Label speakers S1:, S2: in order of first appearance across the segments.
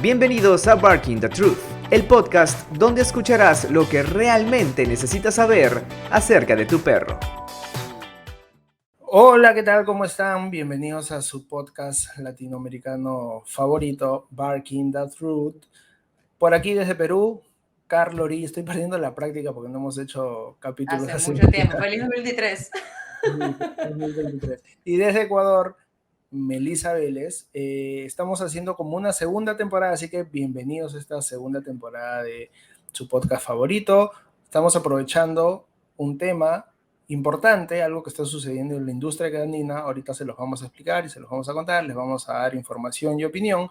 S1: Bienvenidos a Barking the Truth, el podcast donde escucharás lo que realmente necesitas saber acerca de tu perro.
S2: Hola, ¿qué tal? ¿Cómo están? Bienvenidos a su podcast latinoamericano favorito, Barking the Truth. Por aquí desde Perú, Carlos Ori. Estoy perdiendo la práctica porque no hemos hecho capítulos
S3: Hace
S2: hace
S3: mucho tiempo. Feliz 2023.
S2: 2023. Y desde Ecuador, Melissa Vélez. Estamos haciendo como una segunda temporada, así que bienvenidos a esta segunda temporada de su podcast favorito. Estamos aprovechando un tema importante, algo que está sucediendo en la industria canina. Ahorita se los vamos a explicar y se los vamos a contar, les vamos a dar información y opinión,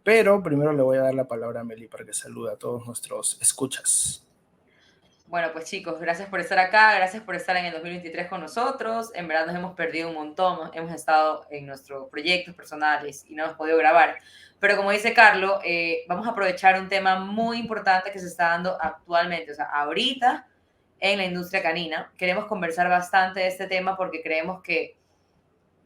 S2: pero primero le voy a dar la palabra a Meli para que salude a todos nuestros escuchas.
S3: Bueno, pues chicos, gracias por estar acá, gracias por estar en el 2023 con nosotros. En verdad nos hemos perdido un montón, hemos estado en nuestros proyectos personales y no hemos podido grabar. Pero como dice Carlos, vamos a aprovechar un tema muy importante que se está dando actualmente, o sea, ahorita en la industria canina. Queremos conversar bastante de este tema porque creemos que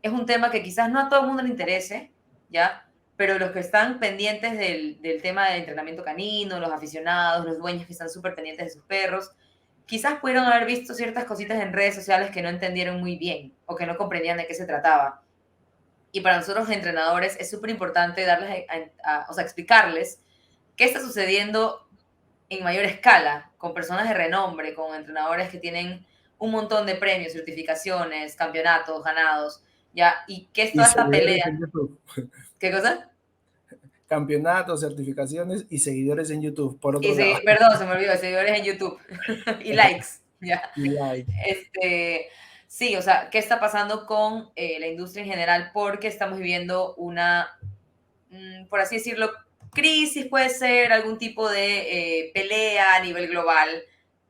S3: es un tema que quizás no a todo el mundo le interese, ¿ya? Pero los que están pendientes del tema del entrenamiento canino, los aficionados, los dueños que están súper pendientes de sus perros, quizás pudieron haber visto ciertas cositas en redes sociales que no entendieron muy bien o que no comprendían de qué se trataba. Y para nosotros los entrenadores es súper importante darles o sea, explicarles qué está sucediendo en mayor escala, con personas de renombre, con entrenadores que tienen un montón de premios, certificaciones, campeonatos ganados, ¿ya? Y qué es
S2: Y
S3: toda esta
S2: seguidores
S3: pelea.
S2: en YouTube.
S3: ¿Qué cosa?
S2: Campeonatos, certificaciones y seguidores en YouTube, por otro lado.
S3: Perdón, se me olvidó, seguidores en YouTube y likes, ¿ya?
S2: Like.
S3: Sí, o sea, ¿qué está pasando con la industria en general? Porque estamos viviendo una, por así decirlo, crisis, puede ser algún tipo de pelea a nivel global.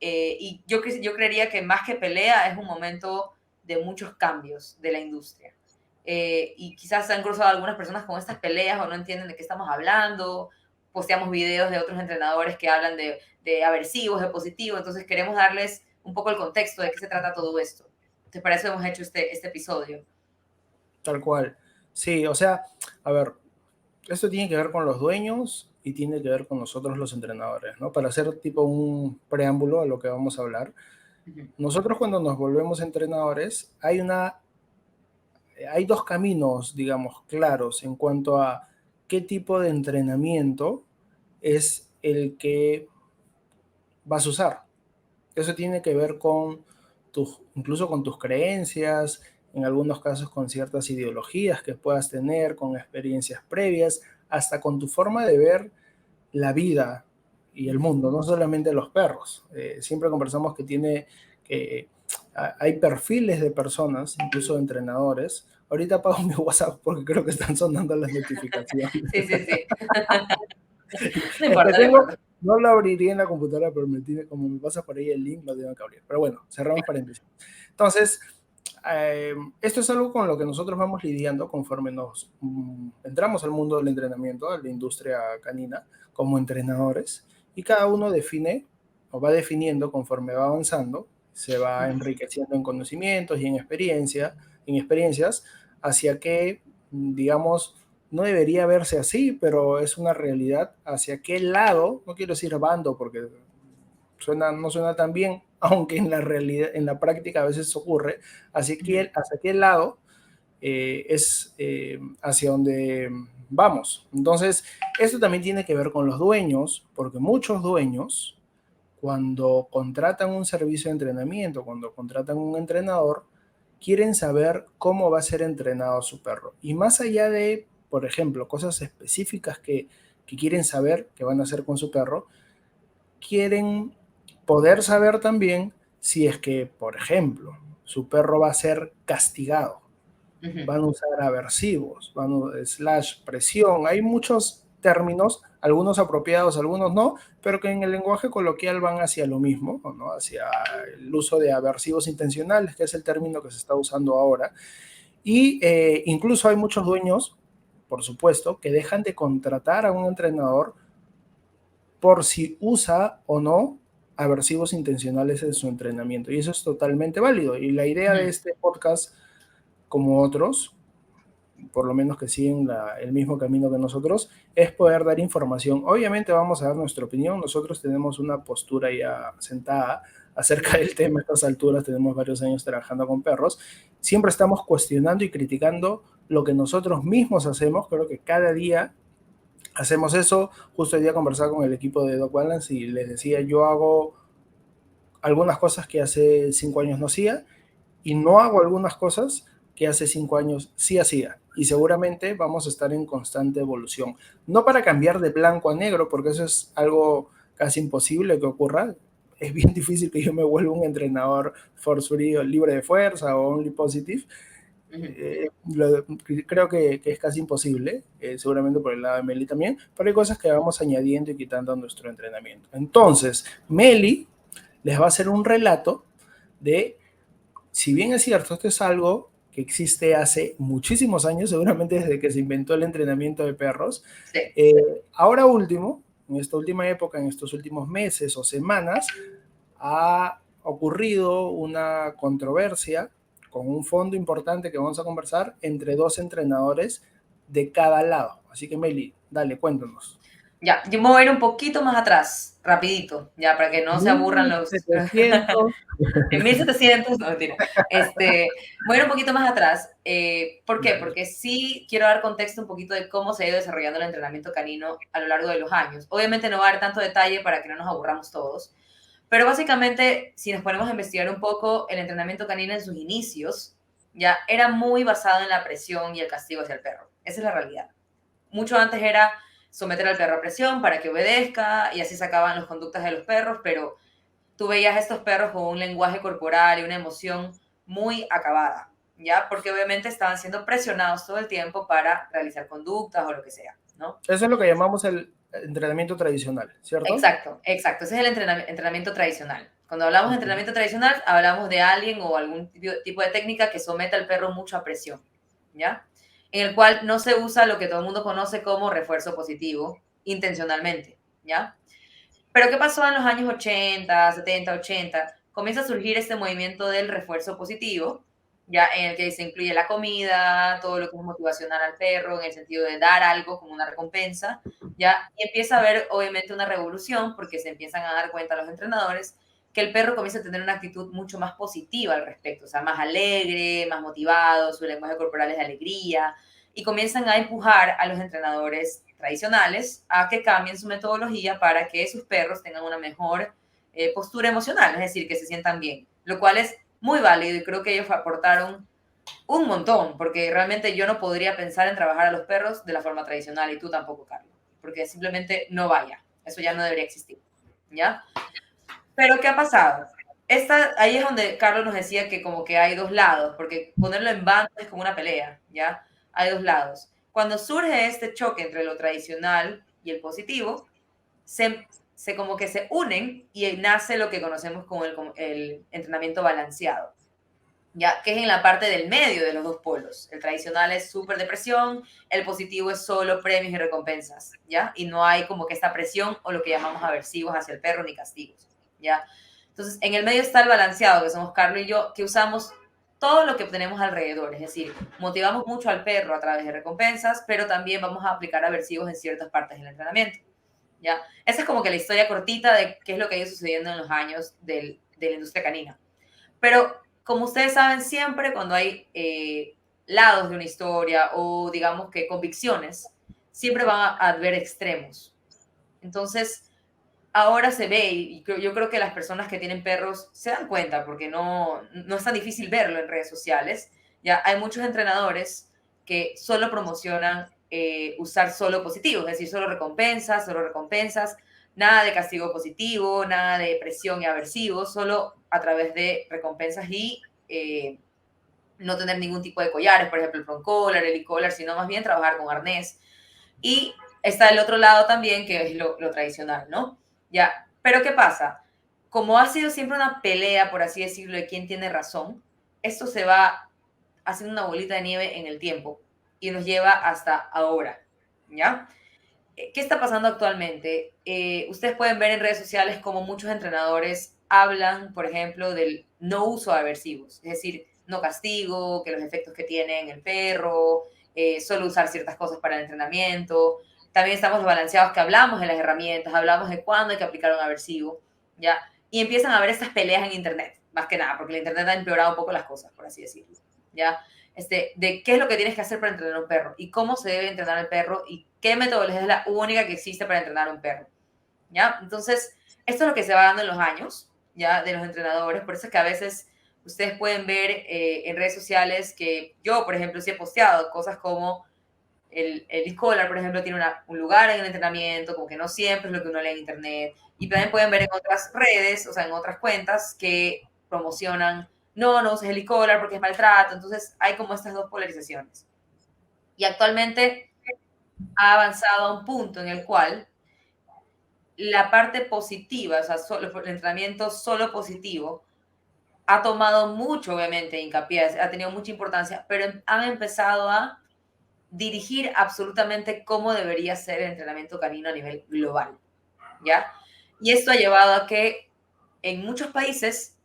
S3: Y yo creería que más que pelea es un momento de muchos cambios de la industria. Y quizás se han cruzado algunas personas con estas peleas o no entienden de qué estamos hablando. Posteamos videos de otros entrenadores que hablan de aversivos, de positivos. Entonces queremos darles un poco el contexto de qué se trata todo esto. Entonces para eso hemos hecho este episodio.
S2: Tal cual. Sí, o sea, a ver, esto tiene que ver con los dueños y tiene que ver con nosotros los entrenadores, ¿no? Para hacer tipo un preámbulo a lo que vamos a hablar. Nosotros cuando nos volvemos entrenadores, hay dos caminos, digamos, claros en cuanto a qué tipo de entrenamiento es el que vas a usar. Eso tiene que ver con incluso con tus creencias, en algunos casos con ciertas ideologías que puedas tener, con experiencias previas, hasta con tu forma de ver la vida y el mundo, no solamente los perros. Siempre conversamos que hay perfiles de personas, incluso de entrenadores. Ahorita apago mi WhatsApp porque creo que están sonando las notificaciones.
S3: Sí. No
S2: Es que
S3: importa, no importa.
S2: no lo abriría en la computadora, pero como me pasa por ahí el link, lo tengo que abrir. Pero bueno, cerramos paréntesis. Entonces, esto es algo con lo que nosotros vamos lidiando conforme nos entramos al mundo del entrenamiento, a la industria canina, como entrenadores, y cada uno define o va definiendo conforme va avanzando, se va enriqueciendo en conocimientos y en experiencias, hacia que, digamos, no debería verse así, pero es una realidad hacia qué lado, no quiero decir bando porque no suena tan bien, aunque en la realidad, en la práctica a veces ocurre, hacia qué lado es hacia donde vamos. Entonces, esto también tiene que ver con los dueños, porque muchos dueños, cuando contratan un servicio de entrenamiento, cuando contratan un entrenador, quieren saber cómo va a ser entrenado su perro. Y más allá de, por ejemplo, cosas específicas que quieren saber que van a hacer con su perro, quieren poder saber también si es que, por ejemplo, su perro va a ser castigado, van a usar aversivos, presión. Hay muchos términos, algunos apropiados, algunos no, pero que en el lenguaje coloquial van hacia lo mismo, ¿no? Hacia el uso de aversivos intencionales, que es el término que se está usando ahora. Y incluso hay muchos dueños, por supuesto, que dejan de contratar a un entrenador por si usa o no aversivos intencionales en su entrenamiento. Y eso es totalmente válido. Y la idea de este podcast, como otros, por lo menos que siguen el mismo camino que nosotros, es poder dar información. Obviamente vamos a dar nuestra opinión, nosotros tenemos una postura ya sentada acerca del tema a estas alturas, tenemos varios años trabajando con perros, siempre estamos cuestionando y criticando lo que nosotros mismos hacemos, creo que cada día hacemos eso. Justo hoy día conversaba con el equipo de Dog Balance y les decía, yo hago algunas cosas que hace 5 años no hacía, y no hago algunas cosas que hace 5 años sí hacía. Y seguramente vamos a estar en constante evolución. No para cambiar de blanco a negro, porque eso es algo casi imposible que ocurra. Es bien difícil que yo me vuelva un entrenador force free o libre de fuerza o only positive. Creo que es casi imposible, seguramente por el lado de Meli también, pero hay cosas que vamos añadiendo y quitando a nuestro entrenamiento. Entonces, Meli les va a hacer un relato de, si bien es cierto, esto es algo que existe hace muchísimos años, seguramente desde que se inventó el entrenamiento de perros.
S3: Sí.
S2: Ahora último, en esta última época, en estos últimos meses o semanas, ha ocurrido una controversia con un fondo importante que vamos a conversar entre dos entrenadores de cada lado. Así que Meli, dale, cuéntanos.
S3: Ya, yo me voy a ir un poquito más atrás, rapidito, ya, para que no se aburran los...
S2: 1700.
S3: En 1700, no, mentira. Voy a ir un poquito más atrás. ¿Por qué? Porque sí quiero dar contexto un poquito de cómo se ha ido desarrollando el entrenamiento canino a lo largo de los años. Obviamente no va a dar tanto detalle para que no nos aburramos todos, pero básicamente, si nos ponemos a investigar un poco, el entrenamiento canino en sus inicios ya era muy basado en la presión y el castigo hacia el perro. Esa es la realidad. Mucho antes era someter al perro a presión para que obedezca y así sacaban las conductas de los perros, pero tú veías a estos perros con un lenguaje corporal y una emoción muy acabada, ¿ya? Porque obviamente estaban siendo presionados todo el tiempo para realizar conductas o lo que sea, ¿no?
S2: Eso es lo que llamamos el entrenamiento tradicional, ¿cierto?
S3: Exacto, exacto. Ese es el entrenamiento tradicional. Cuando hablamos de entrenamiento tradicional, hablamos de alguien o algún tipo de técnica que somete al perro mucho a presión, ¿ya? En el cual no se usa lo que todo el mundo conoce como refuerzo positivo intencionalmente, ¿ya? Pero ¿qué pasó en los años 80, 70, 80? Comienza a surgir este movimiento del refuerzo positivo, ya en el que se incluye la comida, todo lo que es motivacional al perro, en el sentido de dar algo como una recompensa, ya, y empieza a haber obviamente una revolución porque se empiezan a dar cuenta los entrenadores que el perro comienza a tener una actitud mucho más positiva al respecto, o sea, más alegre, más motivado, su lenguaje corporal es de alegría, y comienzan a empujar a los entrenadores tradicionales a que cambien su metodología para que sus perros tengan una mejor postura emocional, es decir, que se sientan bien, lo cual es muy válido y creo que ellos aportaron un montón, porque realmente yo no podría pensar en trabajar a los perros de la forma tradicional y tú tampoco, Carlos, porque simplemente no vaya, eso ya no debería existir, ¿ya? Pero ¿qué ha pasado? Ahí es donde Carlos nos decía que como que hay dos lados, porque ponerlo en banda es como una pelea, ¿ya? Hay dos lados. Cuando surge este choque entre lo tradicional y el positivo, se como que se unen y nace lo que conocemos como el entrenamiento balanceado, ¿ya? Que es en la parte del medio de los dos polos. El tradicional es súper depresión, el positivo es solo premios y recompensas, ¿ya? Y no hay como que esta presión o lo que llamamos aversivos hacia el perro ni castigos, ¿ya? Entonces, en el medio está el balanceado, que somos Carlos y yo, que usamos todo lo que tenemos alrededor, es decir, motivamos mucho al perro a través de recompensas, pero también vamos a aplicar aversivos en ciertas partes del entrenamiento, ¿ya? Esa es como que la historia cortita de qué es lo que ha ido sucediendo en los años de la industria canina. Pero, como ustedes saben, siempre cuando hay lados de una historia o digamos que convicciones, siempre van a haber extremos. Entonces, ahora se ve, y yo creo que las personas que tienen perros se dan cuenta, porque no es tan difícil verlo en redes sociales. Ya hay muchos entrenadores que solo promocionan usar solo positivo, es decir, solo recompensas, nada de castigo positivo, nada de presión y aversivo, solo a través de recompensas y no tener ningún tipo de collares, por ejemplo, el front collar, el e-collar, sino más bien trabajar con arnés. Y está el otro lado también, que es lo tradicional, ¿no? Ya, pero ¿qué pasa? Como ha sido siempre una pelea, por así decirlo, de quién tiene razón, esto se va haciendo una bolita de nieve en el tiempo y nos lleva hasta ahora, ¿ya? ¿Qué está pasando actualmente? Ustedes pueden ver en redes sociales como muchos entrenadores hablan, por ejemplo, del no uso de aversivos, es decir, no castigo, que los efectos que tiene en el perro, solo usar ciertas cosas para el entrenamiento. También estamos los balanceados que hablamos de las herramientas, hablamos de cuándo hay que aplicar un aversivo, ¿ya? Y empiezan a haber estas peleas en Internet, más que nada, porque el Internet ha empeorado un poco las cosas, por así decirlo, ¿ya? De qué es lo que tienes que hacer para entrenar a un perro y cómo se debe entrenar al perro y qué metodología es la única que existe para entrenar a un perro, ¿ya? Entonces, esto es lo que se va dando en los años, ¿ya? De los entrenadores, por eso es que a veces ustedes pueden ver en redes sociales que yo, por ejemplo, sí he posteado cosas como el e-collar, por ejemplo, tiene un lugar en el entrenamiento, como que no siempre es lo que uno lee en internet. Y también pueden ver en otras redes, o sea, en otras cuentas que promocionan, no uses el e-collar porque es maltrato. Entonces, hay como estas dos polarizaciones. Y actualmente ha avanzado a un punto en el cual la parte positiva, o sea, el entrenamiento solo positivo, ha tomado mucho, obviamente, hincapié, ha tenido mucha importancia, pero han empezado a dirigir absolutamente cómo debería ser el entrenamiento canino a nivel global, ¿ya? Y esto ha llevado a que en muchos países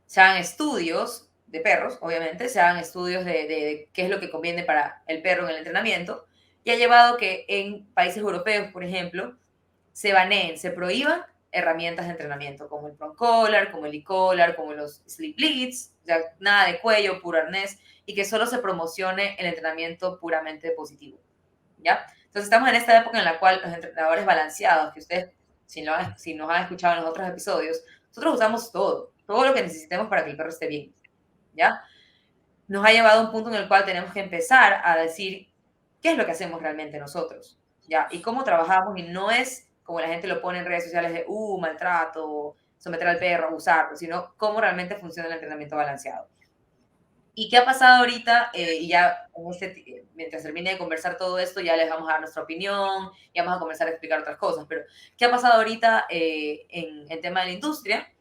S3: se hagan estudios de perros, obviamente, se hagan estudios de qué es lo que conviene para el perro en el entrenamiento, y ha llevado a que en países europeos, por ejemplo, se baneen, se prohíban herramientas de entrenamiento, como el prong collar, como el e-collar, como los sleep leads, ya nada de cuello, puro arnés, y que solo se promocione el entrenamiento puramente positivo, ¿ya? Entonces estamos en esta época en la cual los entrenadores balanceados, que ustedes, si nos han escuchado en los otros episodios, nosotros usamos todo lo que necesitemos para que el perro esté bien, ¿ya? Nos ha llevado a un punto en el cual tenemos que empezar a decir qué es lo que hacemos realmente nosotros, ¿ya? Y cómo trabajamos, y no es como la gente lo pone en redes sociales de, maltrato, someter al perro, abusarlo, sino cómo realmente funciona el entrenamiento balanceado. ¿Y qué ha pasado ahorita? Y ya mientras termine de conversar todo esto, ya les vamos a dar nuestra opinión, y vamos a comenzar a explicar otras cosas. Pero, ¿qué ha pasado ahorita en el tema de la industria?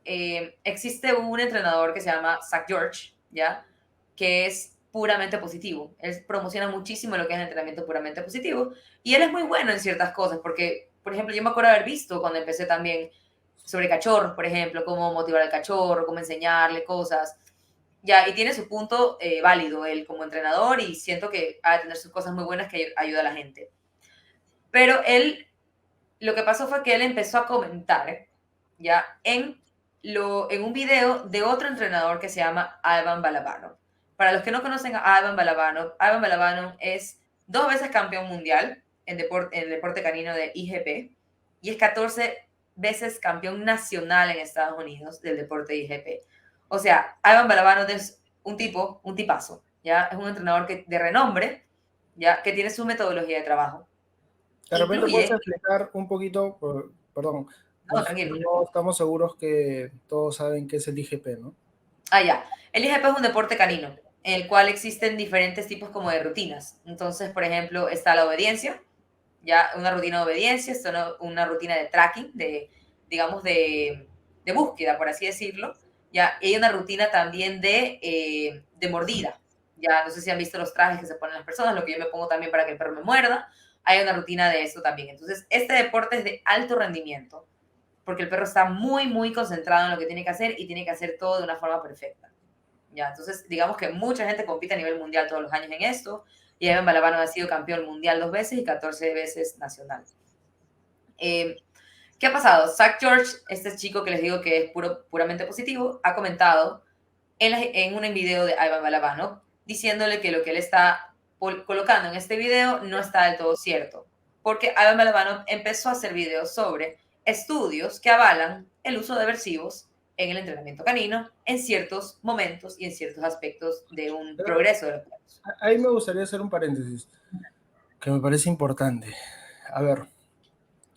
S3: Existe un entrenador que se llama Zach George, ¿ya? Que es puramente positivo. Él promociona muchísimo lo que es el entrenamiento puramente positivo, y él es muy bueno en ciertas cosas, porque, por ejemplo, yo me acuerdo haber visto cuando empecé también sobre cachorros, por ejemplo, cómo motivar al cachorro, cómo enseñarle cosas, ya, y tiene su punto válido él como entrenador, y siento que ha de tener sus cosas muy buenas que ayuda a la gente. Pero él, lo que pasó fue que él empezó a comentar, ya, en un video de otro entrenador que se llama Ivan Balabanov. Para los que no conocen a Ivan Balabanov es 2 veces campeón mundial en el deporte canino de IGP, y es 14 veces campeón nacional en Estados Unidos del deporte de IGP. O sea, Ivan Balabanov es un tipazo, ¿ya? Es un entrenador de renombre, ¿ya? Que tiene su metodología de trabajo.
S2: De repente puedes explicar un poquito, perdón,
S3: no, tranquilo.
S2: No estamos seguros que todos saben qué es el IGP, ¿no?
S3: Ya. El IGP es un deporte canino, en el cual existen diferentes tipos como de rutinas. Entonces, por ejemplo, está la obediencia, ya una rutina de obediencia, está una rutina de tracking, digamos, de búsqueda, por así decirlo. Ya, y hay una rutina también de mordida. Ya, no sé si han visto los trajes que se ponen las personas, lo que yo me pongo también para que el perro me muerda. Hay una rutina de eso también. Entonces, este deporte es de alto rendimiento, porque el perro está muy, muy concentrado en lo que tiene que hacer, y tiene que hacer todo de una forma perfecta. Ya, entonces, digamos que mucha gente compite a nivel mundial todos los años en esto, y Ivan Balabanov ha sido campeón mundial 2 veces y 14 veces nacional. ¿Qué ha pasado? Zach George, este chico que les digo que es puramente positivo, ha comentado en un video de Ivan Balabanov diciéndole que lo que él está colocando en este video no está del todo cierto, porque Ivan Balabanov empezó a hacer videos sobre estudios que avalan el uso de aversivos en el entrenamiento canino en ciertos momentos y en ciertos aspectos de un progreso de los perros.
S2: Ahí me gustaría hacer un paréntesis que me parece importante. A ver,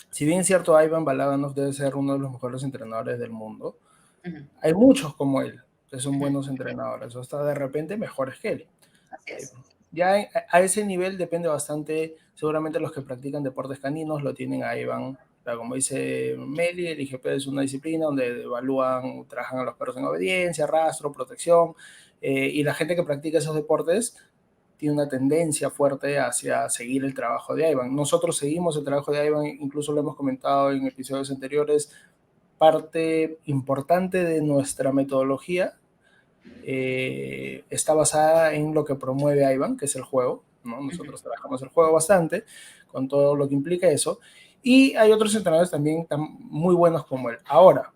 S2: si bien es cierto, Ivan Balabanov debe ser uno de los mejores entrenadores del mundo, hay muchos como él que son buenos entrenadores, o hasta de repente mejores que él.
S3: Así es.
S2: Ya a ese nivel depende bastante, seguramente los que practican deportes caninos lo tienen a Ivan. Pero como dice Meli, el IGP es una disciplina donde evalúan, trabajan a los perros en obediencia, rastro, protección, y la gente que practica esos deportes tiene una tendencia fuerte hacia seguir el trabajo de Ivan. Nosotros seguimos el trabajo de Ivan, incluso lo hemos comentado en episodios anteriores. Parte importante de nuestra metodología está basada en lo que promueve Ivan, que es el juego, ¿no? Nosotros trabajamos el juego bastante, con todo lo que implica eso, y hay otros entrenadores también muy buenos como él. Ahora,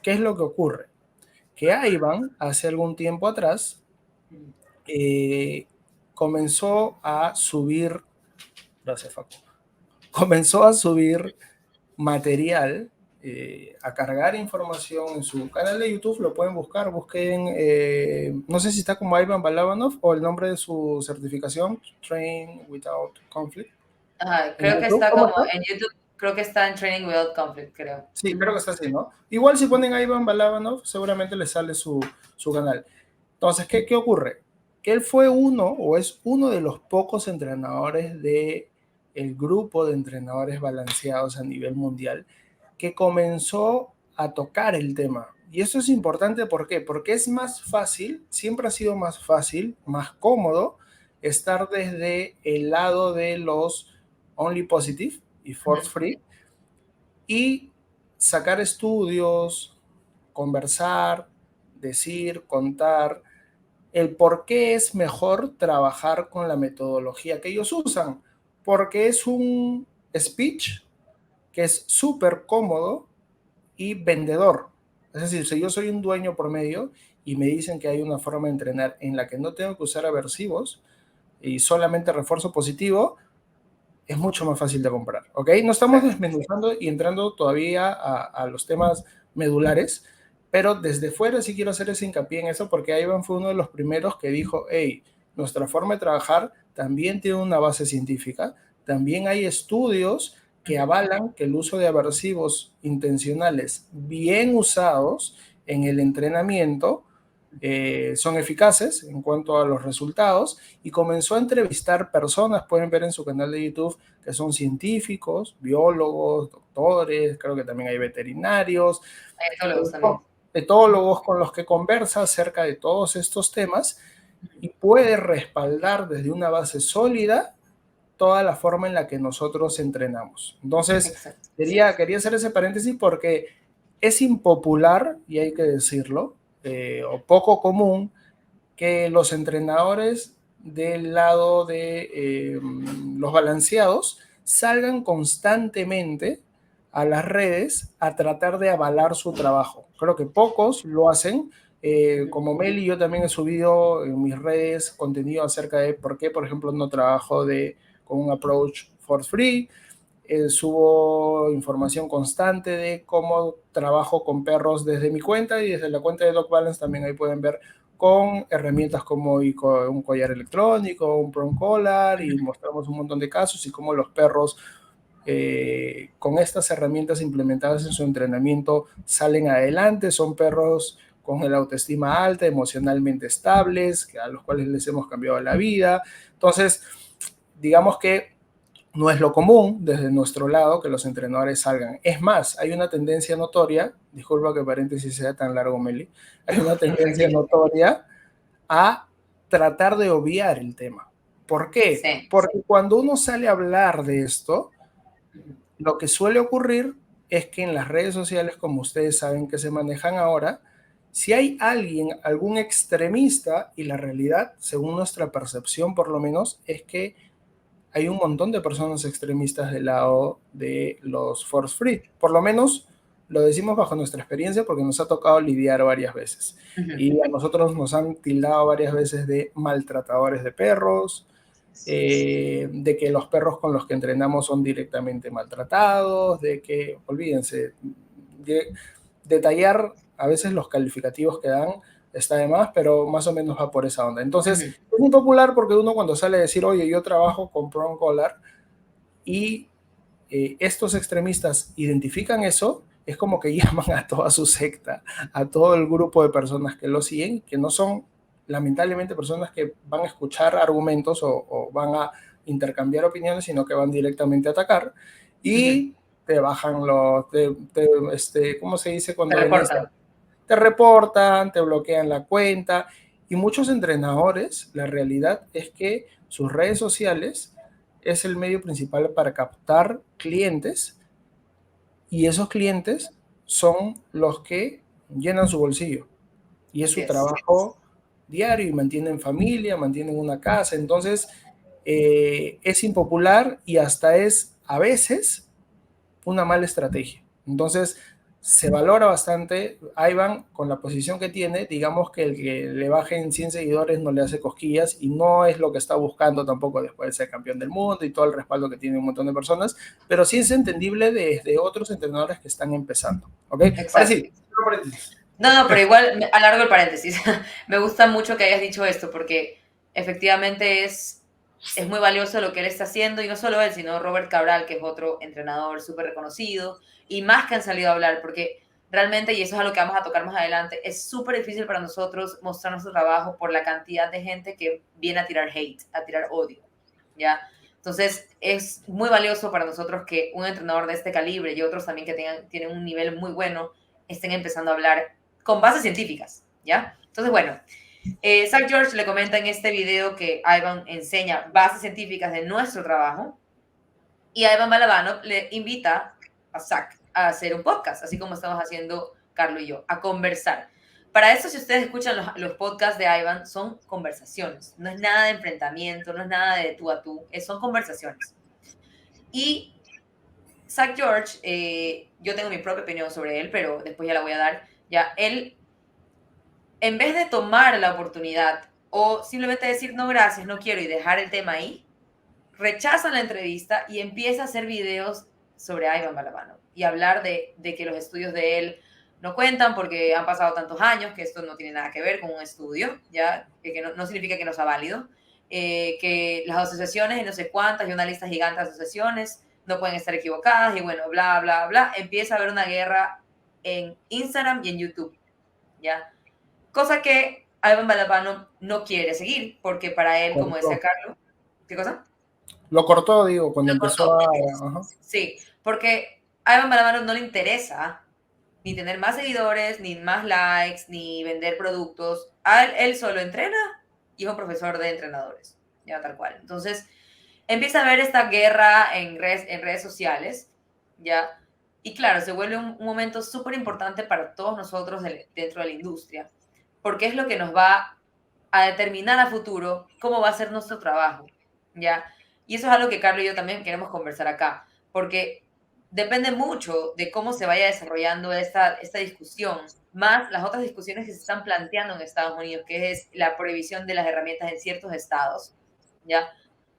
S2: ¿qué es lo que ocurre? Que Ivan, hace algún tiempo atrás, comenzó a subir, gracias Facu, comenzó a subir material, a cargar información en su canal de YouTube. Lo pueden buscar, busquen, no sé si está como Ivan Balabanov o el nombre de su certificación, Train Without Conflict.
S3: Creo que está como en YouTube, creo que está en Training Without Conflict, creo.
S2: Sí, creo que está así, ¿no? Igual si ponen Ivan Balabanov, seguramente les sale su canal. Entonces, ¿qué ocurre? Que él fue o es uno de los pocos entrenadores del grupo de entrenadores balanceados a nivel mundial que comenzó a tocar el tema. Y eso es importante, ¿por qué? Porque es más fácil, siempre ha sido más fácil, más cómodo estar desde el lado de los only positive y force free y sacar estudios, conversar, decir, contar el por qué es mejor trabajar con la metodología que ellos usan, porque es un speech que es súper cómodo y vendedor. Es decir, si yo soy un dueño promedio y me dicen que hay una forma de entrenar en la que no tengo que usar aversivos y solamente refuerzo positivo, es mucho más fácil de comprar, ¿ok? No estamos desmenuzando y entrando todavía a los temas medulares, pero desde fuera sí quiero hacer ese hincapié en eso porque Ivan fue uno de los primeros que dijo, hey, nuestra forma de trabajar también tiene una base científica, también hay estudios que avalan que el uso de aversivos intencionales bien usados en el entrenamiento son eficaces en cuanto a los resultados, y comenzó a entrevistar personas, pueden ver en su canal de YouTube, que son científicos, biólogos, doctores, creo que también hay veterinarios, etólogos con los que conversa acerca de todos estos temas y puede respaldar desde una base sólida toda la forma en la que nosotros entrenamos. Entonces, quería hacer ese paréntesis porque es impopular, y hay que decirlo, o poco común, que los entrenadores del lado de los balanceados salgan constantemente a las redes a tratar de avalar su trabajo. Creo que pocos lo hacen. Como Meli, yo también he subido en mis redes contenido acerca de por qué, por ejemplo, no trabajo con un approach for free. Subo información constante de cómo trabajo con perros desde mi cuenta y desde la cuenta de Dog Balance también ahí pueden ver con herramientas como un collar electrónico, un prong collar, y mostramos un montón de casos y cómo los perros con estas herramientas implementadas en su entrenamiento salen adelante. Son perros con el autoestima alta, emocionalmente estables, a los cuales les hemos cambiado la vida. Entonces, digamos que no es lo común desde nuestro lado que los entrenadores salgan. Es más, hay una tendencia notoria, disculpa que paréntesis sea tan largo, Meli, hay una tendencia notoria a tratar de obviar el tema. ¿Por qué? Sí. Porque cuando uno sale a hablar de esto, lo que suele ocurrir es que en las redes sociales, como ustedes saben que se manejan ahora, si hay algún extremista, y la realidad, según nuestra percepción por lo menos, es que hay un montón de personas extremistas del lado de los force free. Por lo menos lo decimos bajo nuestra experiencia porque nos ha tocado lidiar varias veces. Y a nosotros nos han tildado varias veces de maltratadores de perros, de que los perros con los que entrenamos son directamente maltratados, de que, olvídense, detallar a veces los calificativos que dan está de más, pero más o menos va por esa onda. Entonces, es muy popular porque uno cuando sale a decir, oye, yo trabajo con prong collar, y estos extremistas identifican eso, es como que llaman a toda su secta, a todo el grupo de personas que lo siguen, que no son lamentablemente personas que van a escuchar argumentos o van a intercambiar opiniones, sino que van directamente a atacar y te bajan ¿cómo se dice? Cuando te reportan, te bloquean la cuenta, y muchos entrenadores, la realidad es que sus redes sociales es el medio principal para captar clientes, y esos clientes son los que llenan su bolsillo, y es su trabajo diario y mantienen familia, mantienen una casa, entonces es impopular y hasta es a veces una mala estrategia. Entonces, se valora bastante. Ivan, con la posición que tiene, digamos que el que le bajen 100 seguidores no le hace cosquillas y no es lo que está buscando tampoco después de ser campeón del mundo y todo el respaldo que tiene un montón de personas, pero sí es entendible desde otros entrenadores que están empezando. ¿Ok? Ahora
S3: Exacto.
S2: sí,
S3: No, pero igual alargo el paréntesis. Me gusta mucho que hayas dicho esto porque efectivamente es muy valioso lo que él está haciendo y no solo él, sino Robert Cabral, que es otro entrenador súper reconocido y más que han salido a hablar porque realmente, y eso es a lo que vamos a tocar más adelante, es súper difícil para nosotros mostrar nuestro trabajo por la cantidad de gente que viene a tirar hate, a tirar odio, ¿ya? Entonces, es muy valioso para nosotros que un entrenador de este calibre y otros también que tienen un nivel muy bueno estén empezando a hablar con bases científicas, ¿ya? Entonces, bueno, Zach George le comenta en este video que Ivan enseña bases científicas de nuestro trabajo y Ivan Balabanov le invita a Zach a hacer un podcast, así como estamos haciendo Carlos y yo, a conversar. Para eso, si ustedes escuchan los podcasts de Ivan, son conversaciones. No es nada de enfrentamiento, no es nada de tú a tú, son conversaciones. Y Zach George, yo tengo mi propia opinión sobre él, pero después ya la voy a dar. Ya, él, en vez de tomar la oportunidad o simplemente decir no, gracias, no quiero y dejar el tema ahí, rechaza la entrevista y empieza a hacer videos sobre Ivan Balabanov y hablar de que los estudios de él no cuentan porque han pasado tantos años, que esto no tiene nada que ver con un estudio, ya que no significa que no sea válido, que las asociaciones y no sé cuántas y una lista gigante de asociaciones no pueden estar equivocadas y bueno, bla, bla, bla. Empieza a haber una guerra en Instagram y en YouTube, ¿ya? Cosa que Ivan Balabanov no quiere seguir porque para él, como decía Carlos, ¿qué cosa?
S2: Lo cortó, digo, cuando
S3: Lo
S2: empezó
S3: cortó.
S2: a... Ajá.
S3: Sí, porque a Ivan Balabanov no le interesa ni tener más seguidores, ni más likes, ni vender productos. Él solo entrena y es un profesor de entrenadores, ya tal cual. Entonces, empieza a ver esta guerra en redes sociales, ya. Y claro, se vuelve un momento súper importante para todos nosotros dentro de la industria, porque es lo que nos va a determinar a futuro cómo va a ser nuestro trabajo, ¿ya? Y eso es algo que Carlos y yo también queremos conversar acá, porque depende mucho de cómo se vaya desarrollando esta discusión, más las otras discusiones que se están planteando en Estados Unidos, que es la prohibición de las herramientas en ciertos estados, ¿ya?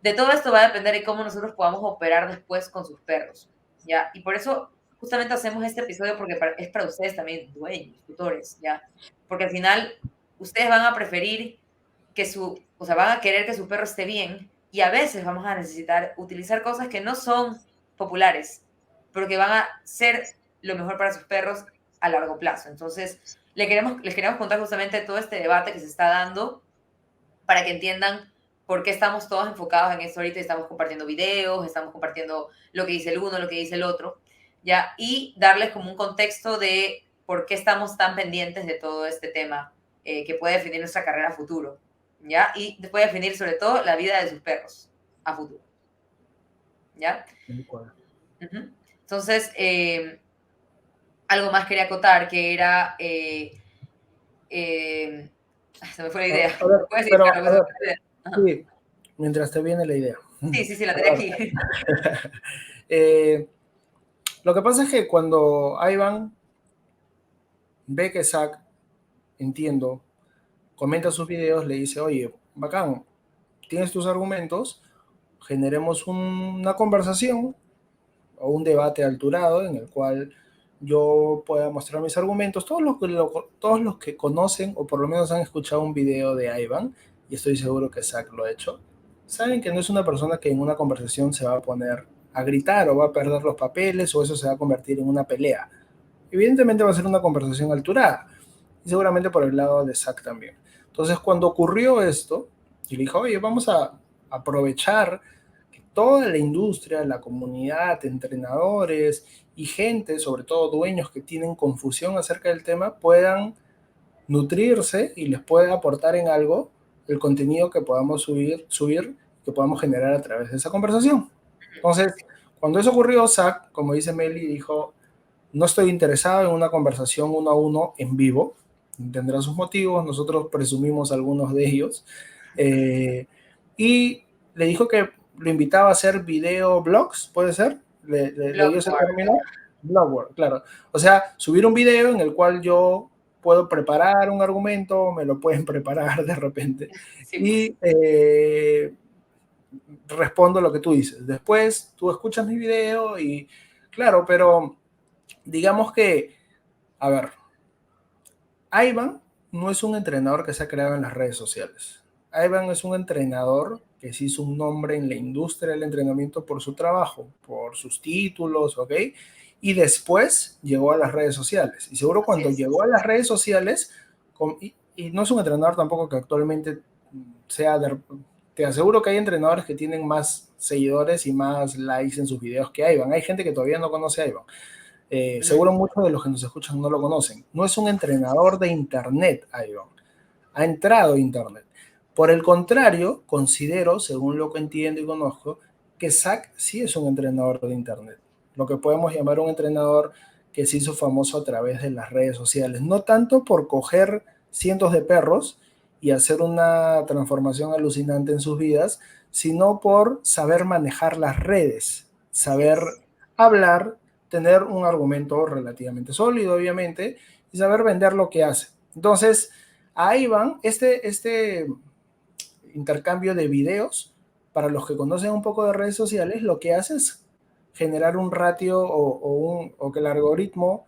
S3: De todo esto va a depender de cómo nosotros podamos operar después con sus perros, ¿ya? Y por eso justamente hacemos este episodio porque es para ustedes también dueños, tutores, ¿ya? Porque al final ustedes van a preferir o sea, van a querer que su perro esté bien y a veces vamos a necesitar utilizar cosas que no son populares, pero que van a ser lo mejor para sus perros a largo plazo. Entonces, les queremos contar justamente todo este debate que se está dando para que entiendan por qué estamos todos enfocados en esto ahorita y estamos compartiendo videos, estamos compartiendo lo que dice el uno, lo que dice el otro, ¿ya? Y darles como un contexto de por qué estamos tan pendientes de todo este tema que puede definir nuestra carrera a futuro, ¿ya? Y puede definir sobre todo la vida de sus perros a futuro, ¿ya? Entonces, algo más quería acotar que era... se me fue la idea.
S2: A ver,
S3: ¿Puedes decir,
S2: pero,
S3: Carlos?
S2: a ver, sí, mientras te viene la idea.
S3: Sí, la tenía aquí.
S2: Lo que pasa es que cuando Ivan ve que Zach, entiendo, comenta sus videos, le dice, oye, bacán, tienes tus argumentos, generemos una conversación o un debate alturado en el cual yo pueda mostrar mis argumentos. Todos los que conocen o por lo menos han escuchado un video de Ivan, y estoy seguro que Zach lo ha hecho, saben que no es una persona que en una conversación se va a poner a gritar o va a perder los papeles o eso se va a convertir en una pelea. Evidentemente va a ser una conversación alturada y seguramente por el lado de Zach también. Entonces cuando ocurrió esto, y le dijo, oye, vamos a aprovechar que toda la industria, la comunidad, entrenadores y gente, sobre todo dueños que tienen confusión acerca del tema, puedan nutrirse y les pueda aportar en algo el contenido que podamos subir que podamos generar a través de esa conversación. Entonces, cuando eso ocurrió, Zach, como dice Meli, dijo, no estoy interesado en una conversación uno a uno en vivo, tendrá sus motivos, nosotros presumimos algunos de ellos. Y le dijo que lo invitaba a hacer video blogs, ¿puede ser? ¿Le dio ese término? Blogwork, claro. O sea, subir un video en el cual yo puedo preparar un argumento, me lo pueden preparar de repente,
S3: Sí,
S2: y respondo lo que tú dices. Después tú escuchas mi video y, claro, pero digamos que, a ver, Ivan no es un entrenador que se ha creado en las redes sociales. Ivan es un entrenador que se hizo un nombre en la industria del entrenamiento por su trabajo, por sus títulos, ¿ok? Y después llegó a las redes sociales. Y seguro cuando llegó a las redes sociales, y no es un entrenador tampoco que actualmente sea te aseguro que hay entrenadores que tienen más seguidores y más likes en sus videos que Ivan. Hay gente que todavía no conoce a Ivan. Seguro muchos de los que nos escuchan no lo conocen. No es un entrenador de internet, Ivan. Ha entrado a internet. Por el contrario, considero, según lo que entiendo y conozco, que Zach sí es un entrenador de internet. Lo que podemos llamar un entrenador que se hizo famoso a través de las redes sociales. No tanto por coger cientos de perros y hacer una transformación alucinante en sus vidas, sino por saber manejar las redes, saber hablar, tener un argumento relativamente sólido, obviamente, y saber vender lo que hace. Entonces, ahí van, este intercambio de videos, para los que conocen un poco de redes sociales, lo que hace es generar un ratio o que el algoritmo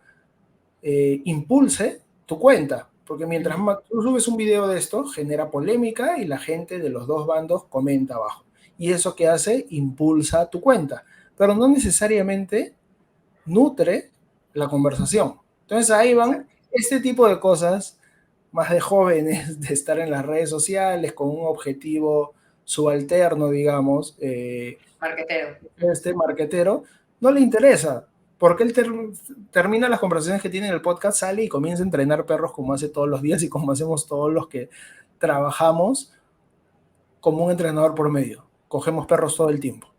S2: impulse tu cuenta. Porque mientras tú subes un video de esto, genera polémica y la gente de los dos bandos comenta abajo. Y eso que hace, impulsa tu cuenta. Pero no necesariamente nutre la conversación. Entonces ahí van este tipo de cosas más de jóvenes, de estar en las redes sociales con un objetivo subalterno, digamos,
S3: marquetero.
S2: Marquetero, no le interesa, porque él termina las conversaciones que tiene en el podcast, sale y comienza a entrenar perros como hace todos los días y como hacemos todos los que trabajamos como un entrenador por medio. Cogemos perros todo el tiempo.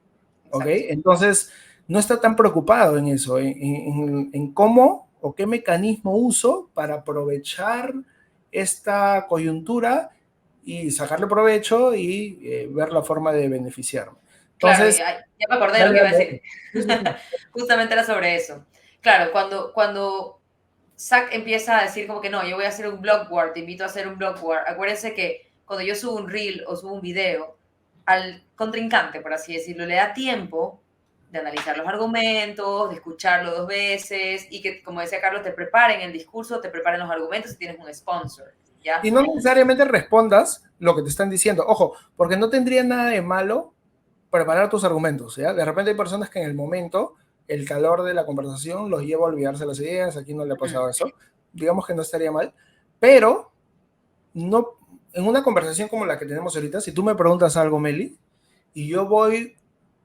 S2: ¿Ok? Entonces, no está tan preocupado en eso, en cómo o qué mecanismo uso para aprovechar esta coyuntura y sacarle provecho y ver la forma de beneficiarme. Entonces,
S3: claro, ya me acordé de lo que iba a decir. Justamente era sobre eso. Claro, cuando Zach empieza a decir como que no, yo voy a hacer un blogward, te invito a hacer un blogward. Acuérdense que cuando yo subo un reel o subo un video, al contrincante, por así decirlo, le da tiempo de analizar los argumentos, de escucharlo 2 veces y que, como decía Carlos, te preparen el discurso, te preparen los argumentos si tienes un sponsor, ¿ya?
S2: Y no necesariamente respondas lo que te están diciendo. Ojo, porque no tendría nada de malo preparar tus argumentos, ¿ya? De repente hay personas que en el momento, el calor de la conversación los lleva a olvidarse las ideas, aquí no le ha pasado eso, digamos que no estaría mal, pero no, en una conversación como la que tenemos ahorita, si tú me preguntas algo, Meli, y yo voy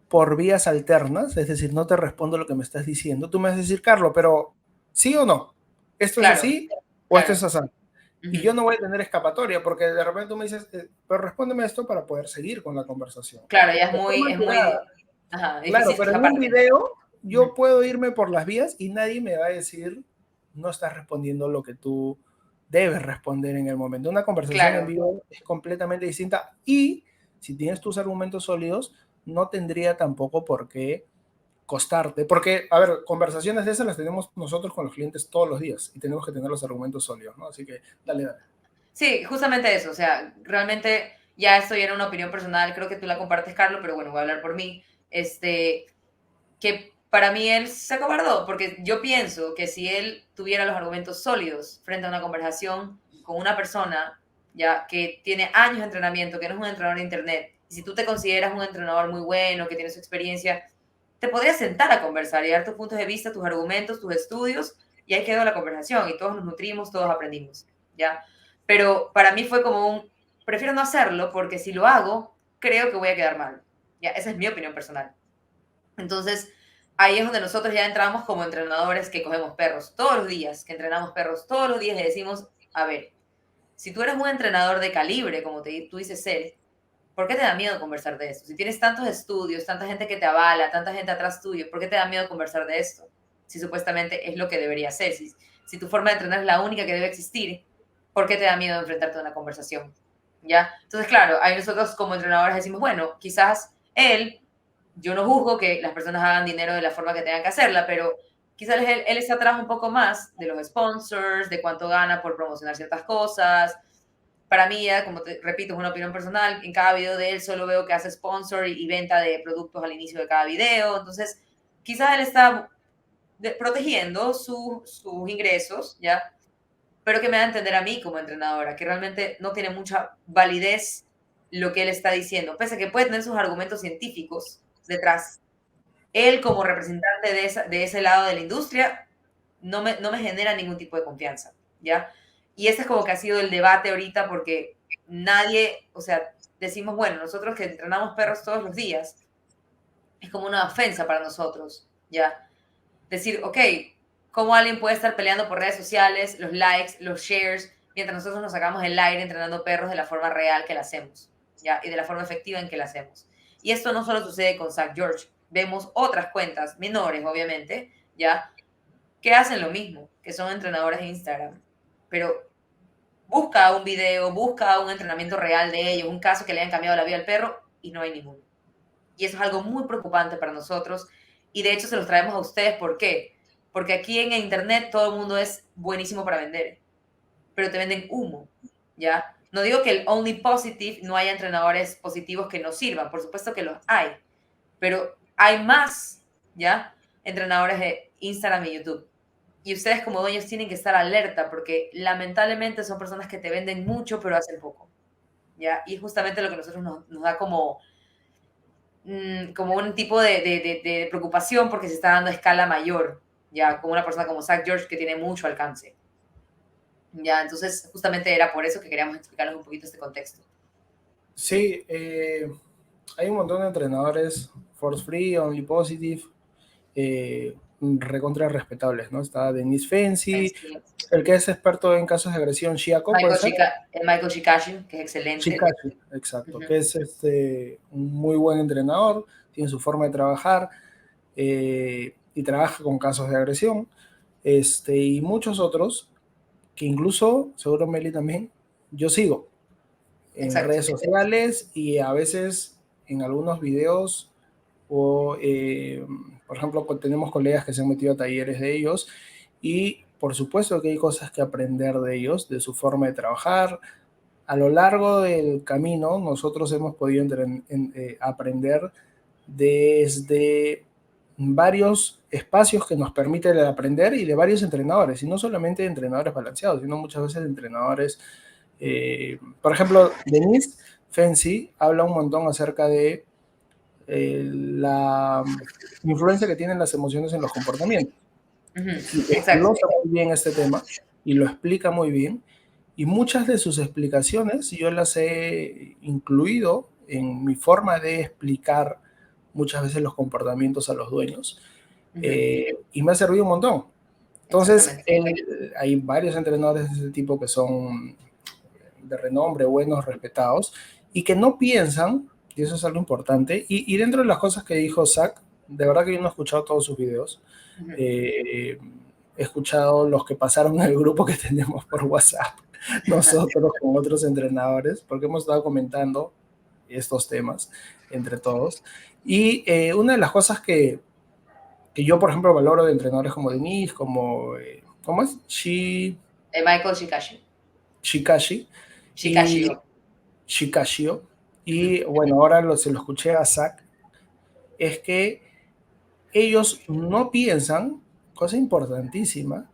S2: por vías alternas, es decir, no te respondo lo que me estás diciendo, tú me vas a decir, Carlos, pero ¿sí o no? ¿Esto es así o esto es así? Y yo no voy a tener escapatoria, porque de repente tú me dices, pero respóndeme esto para poder seguir con la conversación.
S3: Claro, ya es muy
S2: claro, pero en un video yo puedo irme por las vías y nadie me va a decir, no estás respondiendo lo que tú debes responder en el momento. Una conversación en vivo es completamente distinta y si tienes tus argumentos sólidos, no tendría tampoco por qué costarte, porque, a ver, conversaciones de esas las tenemos nosotros con los clientes todos los días y tenemos que tener los argumentos sólidos, ¿no? Así que, dale.
S3: Sí, justamente eso, o sea, realmente ya esto ya era una opinión personal, creo que tú la compartes, Carlos, pero bueno, voy a hablar por mí, que para mí él se acobardó, porque yo pienso que si él tuviera los argumentos sólidos frente a una conversación con una persona ya que tiene años de entrenamiento, que no es un entrenador de internet, y si tú te consideras un entrenador muy bueno, que tiene su experiencia, te podrías sentar a conversar y dar tus puntos de vista, tus argumentos, tus estudios, y ahí quedó la conversación, y todos nos nutrimos, todos aprendimos, ¿ya? Pero para mí fue como prefiero no hacerlo, porque si lo hago, creo que voy a quedar mal, ¿ya? Esa es mi opinión personal. Entonces, ahí es donde nosotros ya entramos como entrenadores que cogemos perros todos los días, que entrenamos perros todos los días y decimos, a ver, si tú eres un entrenador de calibre, como tú dices ser, ¿por qué te da miedo conversar de esto? Si tienes tantos estudios, tanta gente que te avala, tanta gente atrás tuyo, ¿por qué te da miedo conversar de esto? Si supuestamente es lo que debería ser, si tu forma de entrenar es la única que debe existir, ¿por qué te da miedo enfrentarte a una conversación? ¿Ya? Entonces, claro, ahí nosotros como entrenadores decimos, bueno, quizás yo no juzgo que las personas hagan dinero de la forma que tengan que hacerla, pero quizás él está atrás un poco más de los sponsors, de cuánto gana por promocionar ciertas cosas. Para mí, ya, como te repito, es una opinión personal, en cada video de él solo veo que hace sponsor y venta de productos al inicio de cada video, entonces quizás él está protegiendo sus ingresos, ¿ya? Pero que me da a entender a mí como entrenadora, que realmente no tiene mucha validez lo que él está diciendo, pese a que puede tener sus argumentos científicos detrás. Él como representante de ese lado de la industria no me genera ningún tipo de confianza, ¿ya? Y ese es como que ha sido el debate ahorita porque nadie, o sea, decimos, bueno, nosotros que entrenamos perros todos los días, es como una ofensa para nosotros, ¿ya? Decir, ok, ¿cómo alguien puede estar peleando por redes sociales, los likes, los shares, mientras nosotros nos sacamos el aire entrenando perros de la forma real que la hacemos, ¿ya? Y de la forma efectiva en que la hacemos. Y esto no solo sucede con Zach George, vemos otras cuentas, menores obviamente, ¿ya? Que hacen lo mismo, que son entrenadores de Instagram. Pero busca un video, busca un entrenamiento real de ellos, un caso que le hayan cambiado la vida al perro y no hay ninguno. Y eso es algo muy preocupante para nosotros y de hecho se los traemos a ustedes. ¿Por qué? Porque aquí en internet todo el mundo es buenísimo para vender, pero te venden humo, ¿ya? No digo que el only positive no haya entrenadores positivos que no sirvan, por supuesto que los hay, pero hay más, ¿ya? Entrenadores de Instagram y YouTube. Y ustedes como dueños tienen que estar alerta porque lamentablemente son personas que te venden mucho pero hacen poco, ¿ya? Y justamente lo que nosotros nos da como un tipo de preocupación porque se está dando a escala mayor, ya, como una persona como Zach George que tiene mucho alcance. Ya, entonces justamente era por eso que queríamos explicarles un poquito este contexto.
S2: Sí, hay un montón de entrenadores, Force Free, Only Positive, recontra respetables, ¿no? Está Denise Fancy, el que es experto en casos de agresión, Shiako, ¿puede ser?
S3: Michael Shikashi, que es excelente.
S2: Shikashi, exacto, que es un muy buen entrenador, tiene su forma de trabajar y trabaja con casos de agresión, y muchos otros que incluso, seguro Meli también, yo sigo en redes sociales y a veces en algunos videos o, por ejemplo, tenemos colegas que se han metido a talleres de ellos y por supuesto que hay cosas que aprender de ellos, de su forma de trabajar. A lo largo del camino nosotros hemos podido aprender desde varios espacios que nos permiten aprender y de varios entrenadores, y no solamente entrenadores balanceados, sino muchas veces entrenadores, por ejemplo, Denise Fancy habla un montón acerca de la influencia que tienen las emociones en los comportamientos. Y desglosa muy bien este tema y lo explica muy bien. Y muchas de sus explicaciones yo las he incluido en mi forma de explicar muchas veces los comportamientos a los dueños. Y me ha servido un montón. Entonces, hay varios entrenadores de ese tipo que son de renombre, buenos, respetados, y que no piensan, y eso es algo importante, y dentro de las cosas que dijo Zach, de verdad que yo no he escuchado todos sus videos, he escuchado los que pasaron en el grupo que tenemos por WhatsApp, nosotros con otros entrenadores, porque hemos estado comentando estos temas entre todos, y una de las cosas que yo, por ejemplo, valoro de entrenadores como Denise, como, ¿cómo es?
S3: Michael Shikashi.
S2: Shikashio. Y bueno, ahora se lo escuché a Zach, es que ellos no piensan, cosa importantísima,